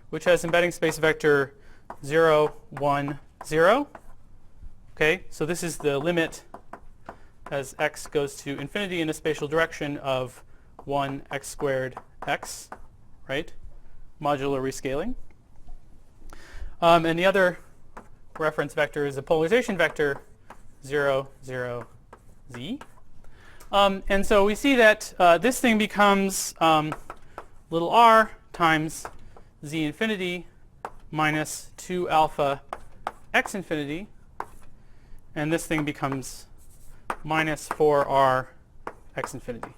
which has embedding space vector 0 1 0. Okay, so this is the limit as x goes to infinity in a spatial direction of 1 x squared x, right? Modular rescaling. And the other reference vector is a polarization vector 0 0 z. And so we see that this thing becomes little r times z infinity minus 2 alpha x infinity, and this thing becomes minus 4r x infinity.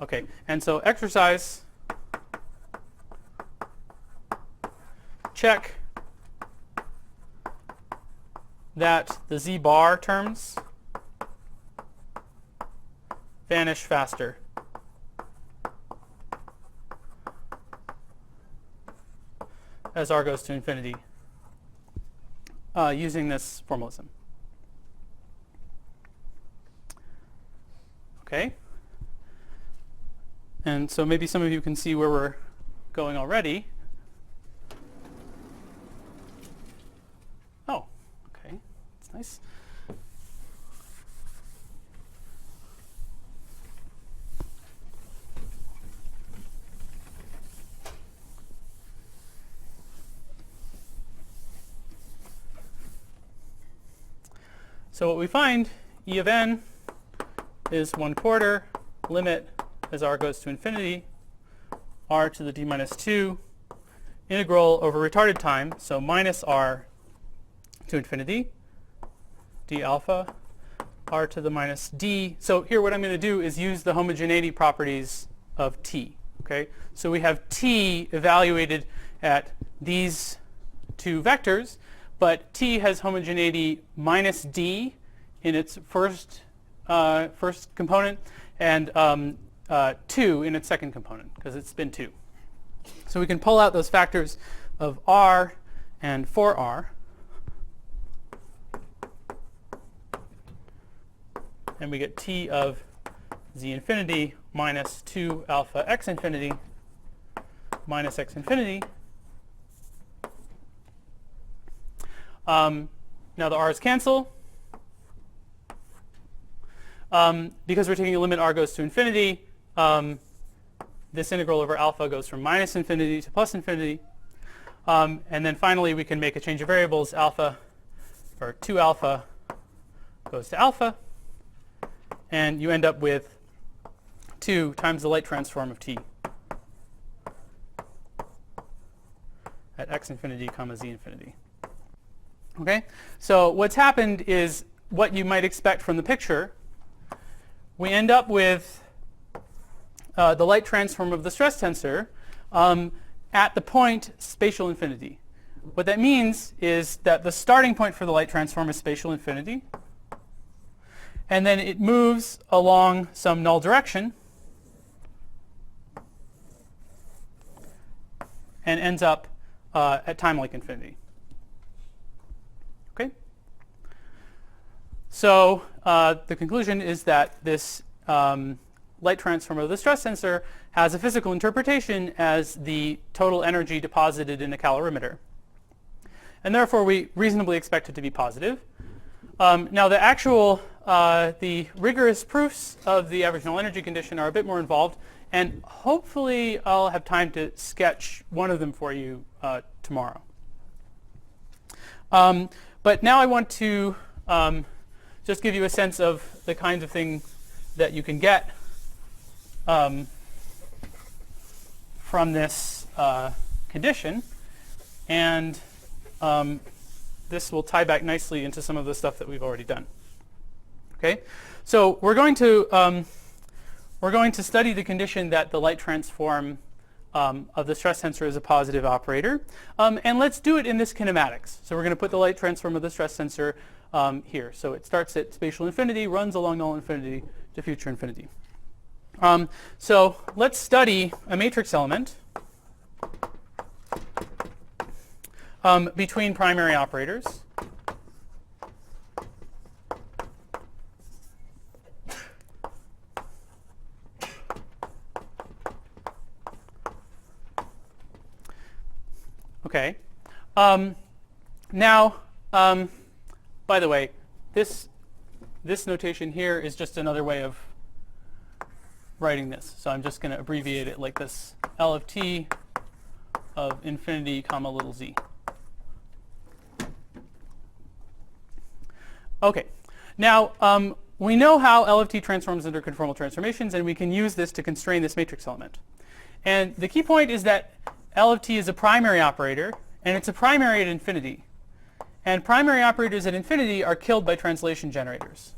Okay, and so exercise, check that the z bar terms vanish faster as r goes to infinity using this formalism. Okay, and so maybe some of you can see where we're going already. nice. So what we find, E of n is 1/4, limit as r goes to infinity, r to the d minus 2, integral over retarded time, so minus r to infinity, d alpha, r to the minus d. So here what I'm going to do is use the homogeneity properties of t. Okay? So we have t evaluated at these two vectors, but t has homogeneity minus d in its first component, and 2 in its second component, because it's spin 2. So we can pull out those factors of r and 4r, and we get t of z infinity minus 2 alpha x infinity minus x infinity. Now the r's cancel. Because we're taking a limit r goes to infinity, this integral over alpha goes from minus infinity to plus infinity. And then finally we can make a change of variables. Alpha, or 2 alpha goes to alpha. And you end up with 2 times the light transform of t at x infinity comma z infinity. Okay? So what's happened is what you might expect from the picture. We end up with the light transform of the stress tensor at the point spatial infinity. What that means is that the starting point for the light transform is spatial infinity, and then it moves along some null direction and ends up at time like infinity. Okay? So the conclusion is that this light transform of the stress tensor has a physical interpretation as the total energy deposited in a calorimeter. And therefore, we reasonably expect it to be positive. Now, the rigorous proofs of the average null energy condition are a bit more involved, and hopefully I'll have time to sketch one of them for you tomorrow. But now I want to just give you a sense of the kinds of things that you can get from this condition, and this will tie back nicely into some of the stuff that we've already done. Okay, so we're going to study the condition that the light transform of the stress tensor is a positive operator, and let's do it in this kinematics. So we're going to put the light transform of the stress tensor here. So it starts at spatial infinity, runs along null infinity to future infinity. So let's study a matrix element between primary operators. Okay. Now, by the way, this notation here is just another way of writing this. So I'm just going to abbreviate it like this: L of t of infinity comma little z. Okay. Now, we know how L of t transforms under conformal transformations, and we can use this to constrain this matrix element. And the key point is that L of t is a primary operator, and it's a primary at infinity. And primary operators at infinity are killed by translation generators.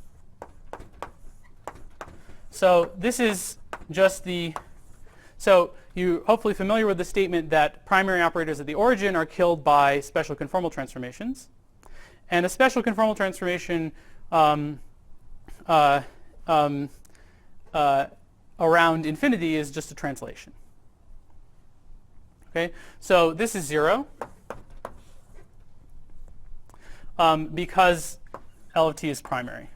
So this is just so you're hopefully familiar with the statement that primary operators at the origin are killed by special conformal transformations. And a special conformal transformation around infinity is just a translation. Okay, so this is 0 because L of t is primary.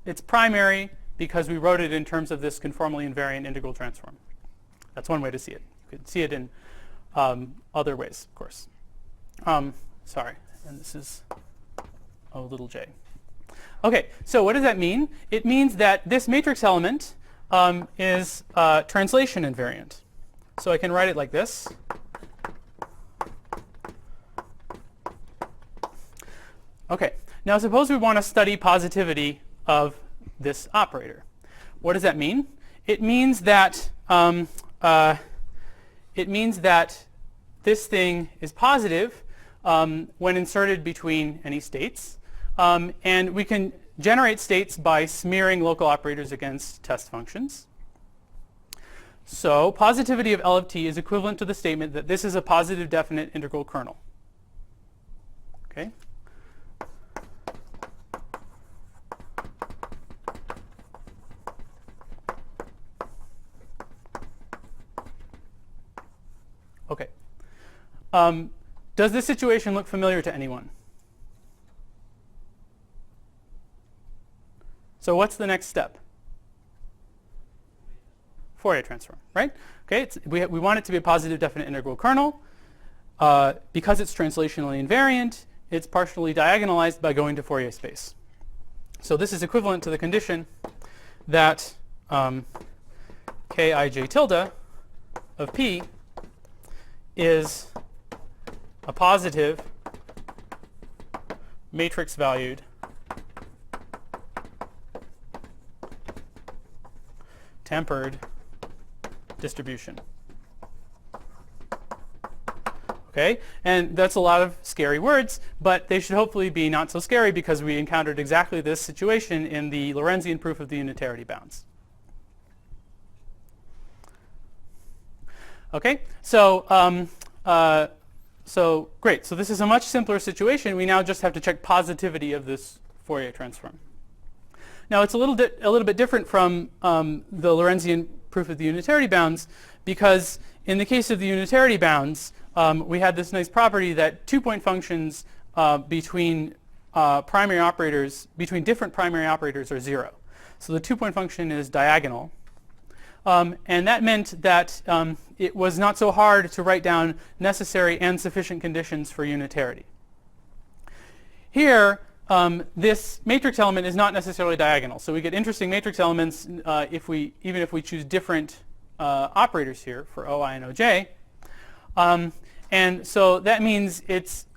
It's primary because we wrote it in terms of this conformally invariant integral transform. That's one way to see it. You could see it in other ways, of course. Sorry, and this is O little j. Okay, so what does that mean? It means that this matrix element is translation invariant. So I can write it like this. Okay, now suppose we want to study positivity of this operator. What does that mean? It means that this thing is positive when inserted between any states, and we can generate states by smearing local operators against test functions. So positivity of L of t is equivalent to the statement that this is a positive definite integral kernel. Okay. Okay. Does this situation look familiar to anyone? So what's the next step? Fourier transform, right? Okay, we want it to be a positive definite integral kernel. Because it's translationally invariant, it's partially diagonalized by going to Fourier space. So this is equivalent to the condition that Kij tilde of P is a positive matrix valued tempered distribution. Okay, and that's a lot of scary words, but they should hopefully be not so scary because we encountered exactly this situation in the Lorentzian proof of the unitarity bounds. Okay, so great. So this is a much simpler situation. We now just have to check positivity of this Fourier transform. Now it's a little bit different from the Lorentzian proof of the unitarity bounds, because in the case of the unitarity bounds, we had this nice property that two-point functions between primary operators, between different primary operators, are 0. So the two-point function is diagonal. And that meant that it was not so hard to write down necessary and sufficient conditions for unitarity. Here, this matrix element is not necessarily diagonal. So we get interesting matrix elements even if we choose different operators here for OI and OJ. And so that means it's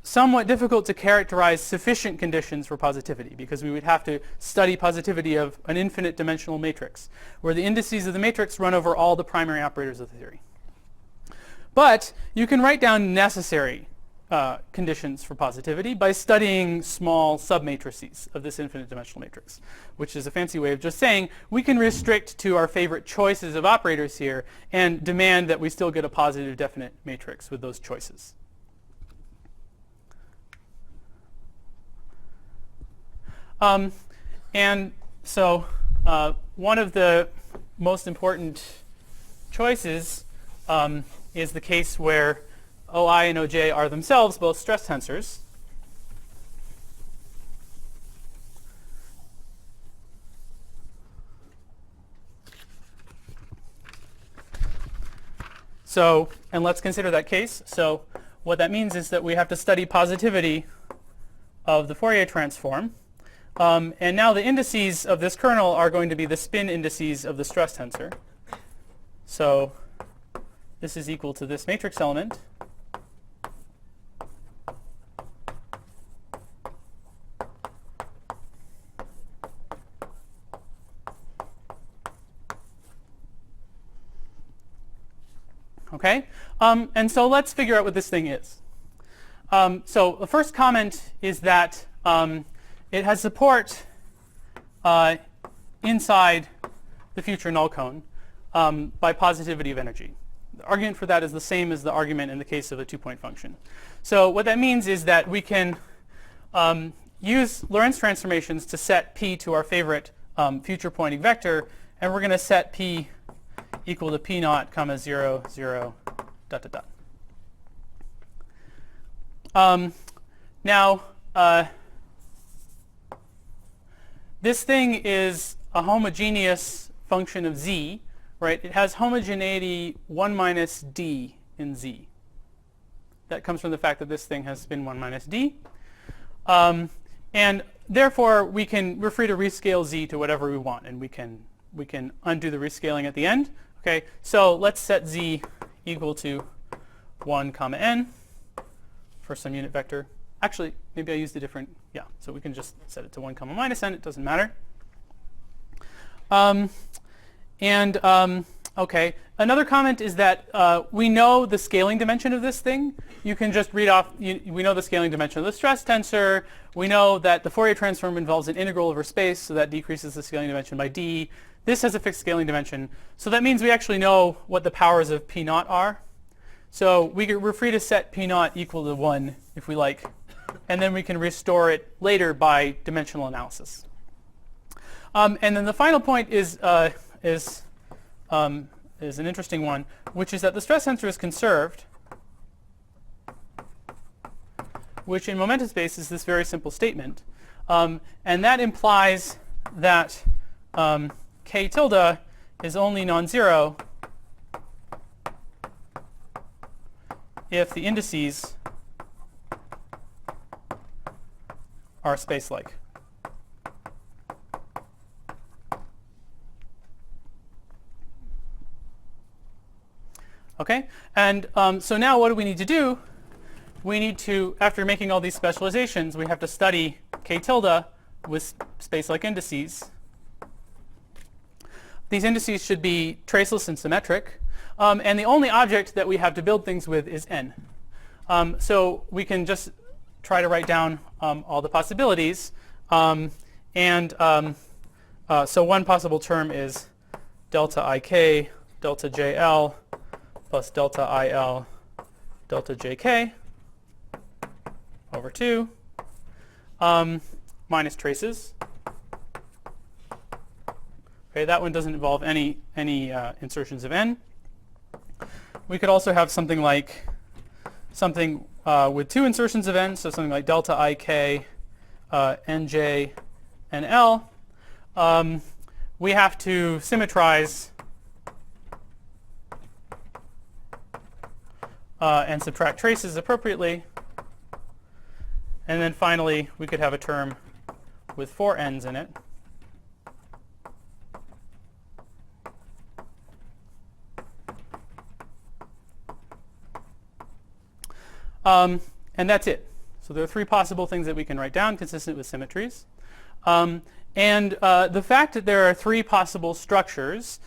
somewhat difficult to characterize sufficient conditions for positivity, because we would have to study positivity of an infinite dimensional matrix, where the indices of the matrix run over all the primary operators of the theory. But you can write down necessary conditions for positivity by studying small submatrices of this infinite dimensional matrix, which is a fancy way of just saying we can restrict to our favorite choices of operators here and demand that we still get a positive definite matrix with those choices. And so one of the most important choices is the case where OI and OJ are themselves both stress tensors. So, and let's consider that case. So what that means is that we have to study positivity of the Fourier transform. And now the indices of this kernel are going to be the spin indices of the stress tensor. So this is equal to this matrix element. Okay, and so let's figure out what this thing is. So the first comment is that it has support inside the future null cone by positivity of energy. The argument for that is the same as the argument in the case of a two-point function. So what that means is that we can use Lorentz transformations to set P to our favorite future pointing vector, and we're going to set P equal to P naught, comma 0, 0, dot, dot, dot. Now, this thing is a homogeneous function of z right, it has homogeneity 1 minus d in z. That comes from the fact that this thing has spin 1 minus d. And therefore, we're free to rescale z to whatever we want, and we can undo the rescaling at the end. Okay, so let's set z equal to 1 comma n for some unit vector. Actually, maybe I used a different, yeah, so we can just set it to 1 comma minus n. It doesn't matter. Okay, another comment is that we know the scaling dimension of this thing. You can just read off, we know the scaling dimension of the stress tensor. We know that the Fourier transform involves an integral over space, so that decreases the scaling dimension by d. This has a fixed scaling dimension. So that means we actually know what the powers of p naught are. So we're free to set p naught equal to 1 if we like. And then we can restore it later by dimensional analysis. And then the final point is an interesting one, which is that the stress tensor is conserved, which in momentum space is this very simple statement. And that implies that k tilde is only non-zero if the indices are space-like. Okay, and so now what do we need to do? We need to, after making all these specializations, we have to study k tilde with space-like indices. These indices should be traceless and symmetric. And the only object that we have to build things with is n. So we can just try to write down all the possibilities. So one possible term is delta ik, delta jl, plus delta il, delta jk over 2, minus traces. Okay, that one doesn't involve any insertions of n. We could also have something like with 2 insertions of n, so something like delta ik, nj, and l. We have to symmetrize and subtract traces appropriately. And then finally, we could have a term with 4 n's in it. And that's it. So there are 3 possible things that we can write down consistent with symmetries. The fact that there are 3 possible structures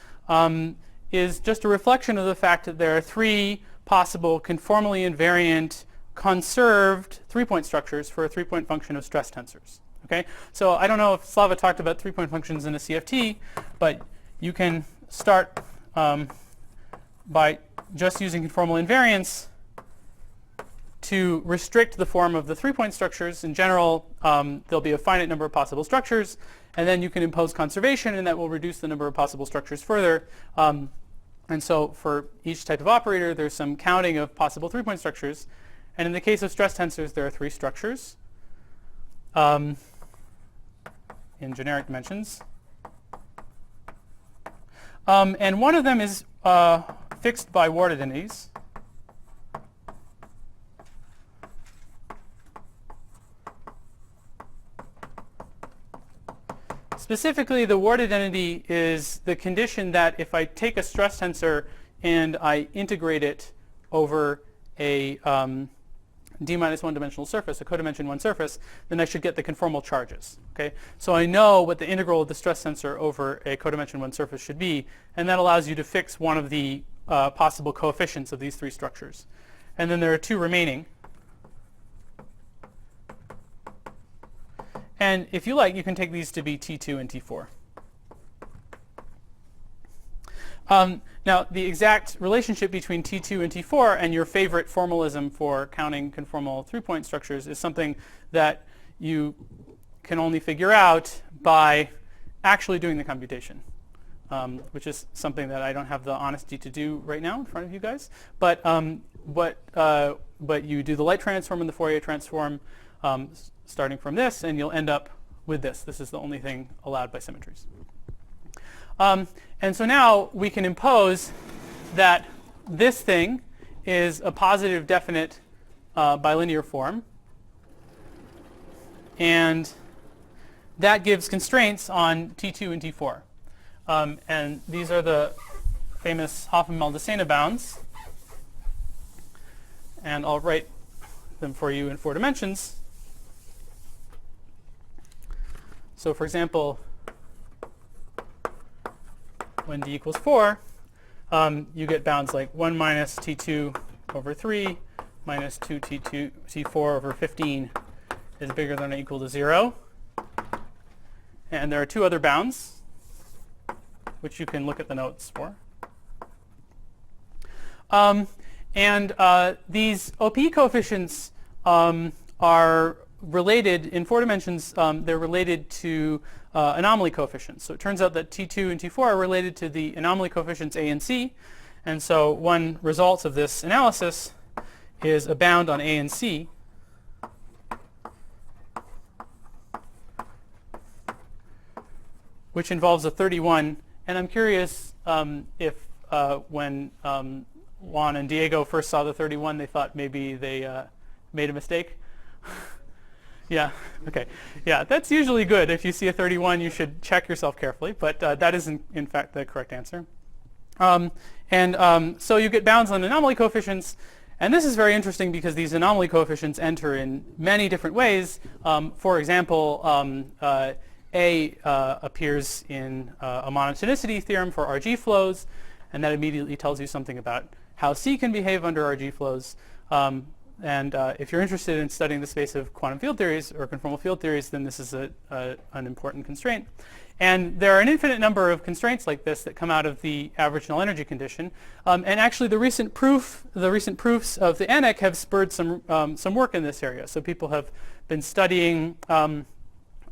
is just a reflection of the fact that there are 3 possible conformally invariant conserved 3-point structures for a 3-point function of stress tensors. Okay? So I don't know if Slava talked about 3-point functions in a CFT, but you can start by just using conformal invariance to restrict the form of the 3-point structures. In general, there'll be a finite number of possible structures, and then you can impose conservation, and that will reduce the number of possible structures further. And so for each type of operator, there's some counting of possible 3-point structures. And in the case of stress tensors, there are 3 structures in generic dimensions. And one of them is fixed by Ward identities. Specifically, the Ward identity is the condition that if I take a stress tensor and I integrate it over a d-1 dimensional surface, a codimension 1 surface, then I should get the conformal charges. Okay? So I know what the integral of the stress tensor over a codimension 1 surface should be, and that allows you to fix one of the possible coefficients of these 3 structures. And then there are 2 remaining. And if you like, you can take these to be T2 and T4. Now, the exact relationship between T2 and T4 and your favorite formalism for counting conformal 3-point structures is something that you can only figure out by actually doing the computation, which is something that I don't have the honesty to do right now in front of you guys. But you do the light transform and the Fourier transform starting from this, and you'll end up with this. This is the only thing allowed by symmetries. And so now we can impose that this thing is a positive definite bilinear form. And that gives constraints on T2 and T4. And these are the famous Hoffman-Maldacena bounds. And I'll write them for you in 4 dimensions. So for example, when d equals 4, you get bounds like 1 minus T2 over 3 minus 2 T4 over 15 is bigger than or equal to 0. And there are 2 other bounds, which you can look at the notes for. These OP coefficients are related in 4 dimensions. They're related to anomaly coefficients. So it turns out that T2 and T4 are related to the anomaly coefficients A and C. And so one result of this analysis is a bound on A and C which involves a 31. And I'm curious if when Juan and Diego first saw the 31, they thought maybe they made a mistake. Yeah, OK. Yeah, that's usually good. If you see a 31, you should check yourself carefully. But that is, in fact, the correct answer. So you get bounds on anomaly coefficients. And this is very interesting because these anomaly coefficients enter in many different ways. For example, A appears in a monotonicity theorem for RG flows. And that immediately tells you something about how C can behave under RG flows. If you're interested in studying the space of quantum field theories or conformal field theories, then this is an important constraint. And there are an infinite number of constraints like this that come out of the average null energy condition. And actually, the recent proofs of the ANEC have spurred some work in this area. So people have been studying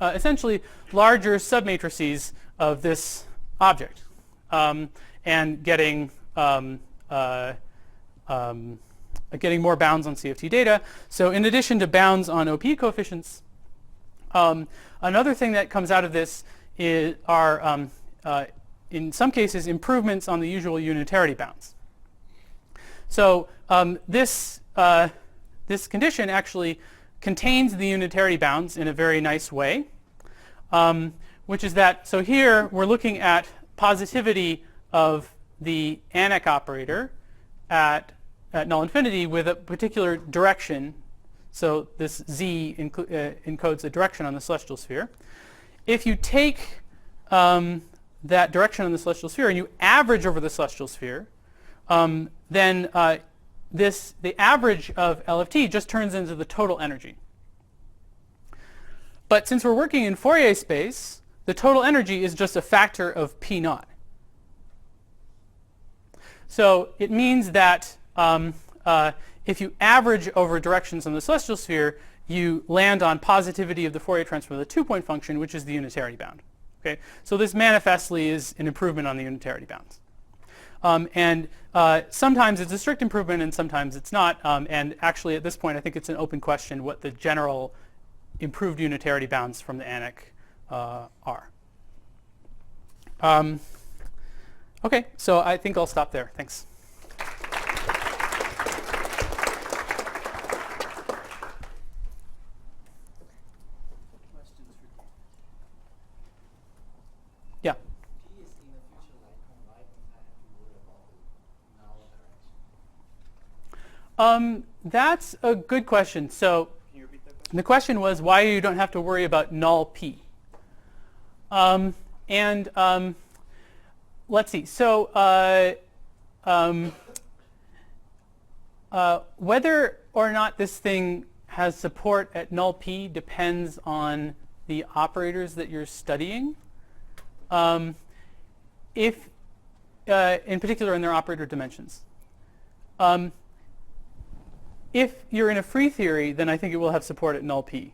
essentially larger submatrices of this object and getting more bounds on CFT data. So in addition to bounds on OP coefficients, another thing that comes out of this are, in some cases, improvements on the usual unitarity bounds. So this condition actually contains the unitarity bounds in a very nice way, which is that, so here we're looking at positivity of the ANEC operator at null infinity with a particular direction. So this Z encodes a direction on the celestial sphere. If you take that direction on the celestial sphere and you average over the celestial sphere, then the average of L of t just turns into the total energy. But since we're working in Fourier space, the total energy is just a factor of P naught. So it means that if you average over directions on the celestial sphere, you land on positivity of the Fourier transform of the 2-point function, which is the unitarity bound. Okay? So this manifestly is an improvement on the unitarity bounds. Sometimes it's a strict improvement and sometimes it's not. And actually at this point, I think it's an open question what the general improved unitarity bounds from the ANEC are. OK, so I think I'll stop there. Thanks. Yeah.
P is in the future like why don't I have to worry about the null direction?
That's a good question. So
Can you repeat that question?
the question was why you don't have to worry about null P. Let's see. So whether or not this thing has support at null P depends on the operators that you're studying. If, in particular, in their operator dimensions. If you're in a free theory, then I think it will have support at null P.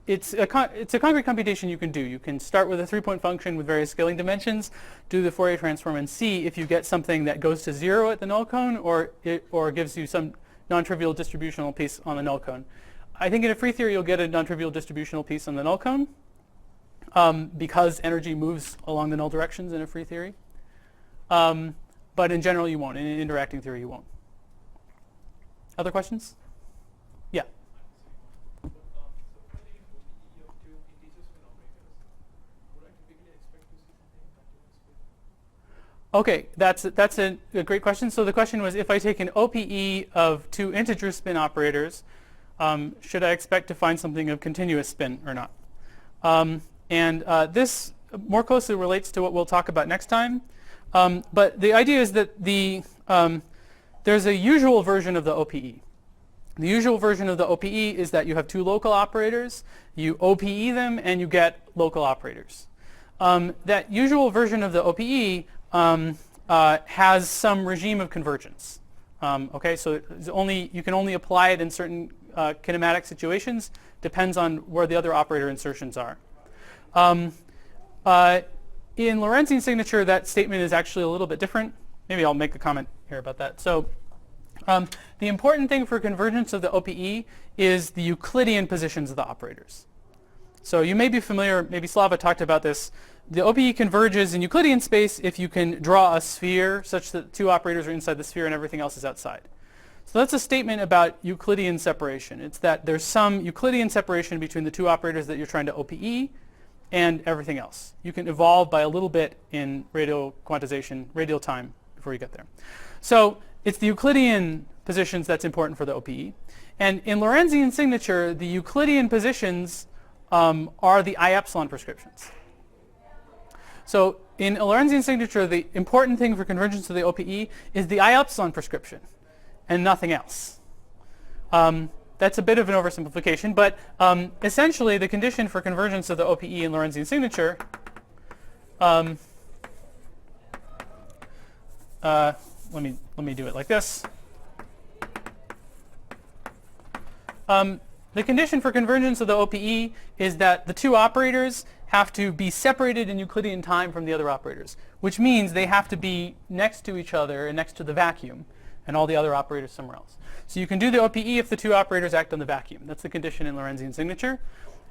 It's a concrete computation you can do. You can start with a 3-point function with various scaling dimensions, do the Fourier transform, and see if you get something that goes to 0 at the null cone or gives you some non-trivial distributional piece on the null cone. I think in a free theory you'll get a non-trivial distributional piece on the null cone. because energy moves along the null directions in a free theory. But in general, you won't. In an interacting theory, you won't. Other questions? Yeah.
But so if I take an OPE of two integer spin operators, would I typically expect to see something continuous spin?
Okay, that's a great question. So the question was, if I take an OPE of two integer spin operators, should I expect to find something of continuous spin or not? This more closely relates to what we'll talk about next time. But the idea is that there's a usual version of the OPE. The usual version of the OPE is that you have two local operators, you OPE them, and you get local operators. That usual version of the OPE has some regime of convergence. Okay, so you can only apply it in certain kinematic situations. Depends on where the other operator insertions are. In Lorentzian signature, that statement is actually a little bit different. Maybe I'll make a comment here about that. So the important thing for convergence of the OPE is the Euclidean positions of the operators. So you may be familiar, maybe Slava talked about this. The OPE converges in Euclidean space if you can draw a sphere such that two operators are inside the sphere and everything else is outside. So that's a statement about Euclidean separation. It's that there's some Euclidean separation between the two operators that you're trying to OPE and everything else. You can evolve by a little bit in radial quantization, radial time, before you get there. So it's the Euclidean positions that's important for the OPE. And in Lorentzian signature, the Euclidean positions are the I epsilon prescriptions. So in a Lorentzian signature, the important thing for convergence of the OPE is the I epsilon prescription and nothing else. That's a bit of an oversimplification, but essentially the condition for convergence of the OPE in Lorentzian signature let me do it like this. The condition for convergence of the OPE is that the two operators have to be separated in Euclidean time from the other operators, which means they have to be next to each other and next to the vacuum and all the other operators somewhere else. So you can do the OPE if the two operators act on the vacuum. That's the condition in Lorentzian signature.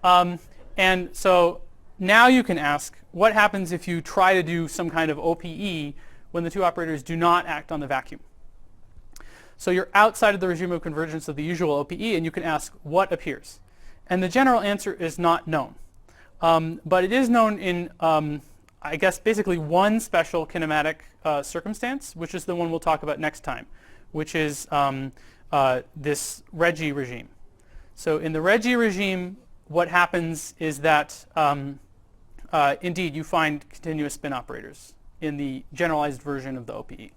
And so now you can ask, what happens if you try to do some kind of OPE when the two operators do not act on the vacuum? So you're outside of the regime of convergence of the usual OPE, and you can ask, what appears? And the general answer is not known. But it is known in, I guess, basically one special kinematic circumstance, which is the one we'll talk about next time, which is this Reggie regime. So in the Reggie regime, what happens is that, indeed, you find continuous spin operators in the generalized version of the OPE.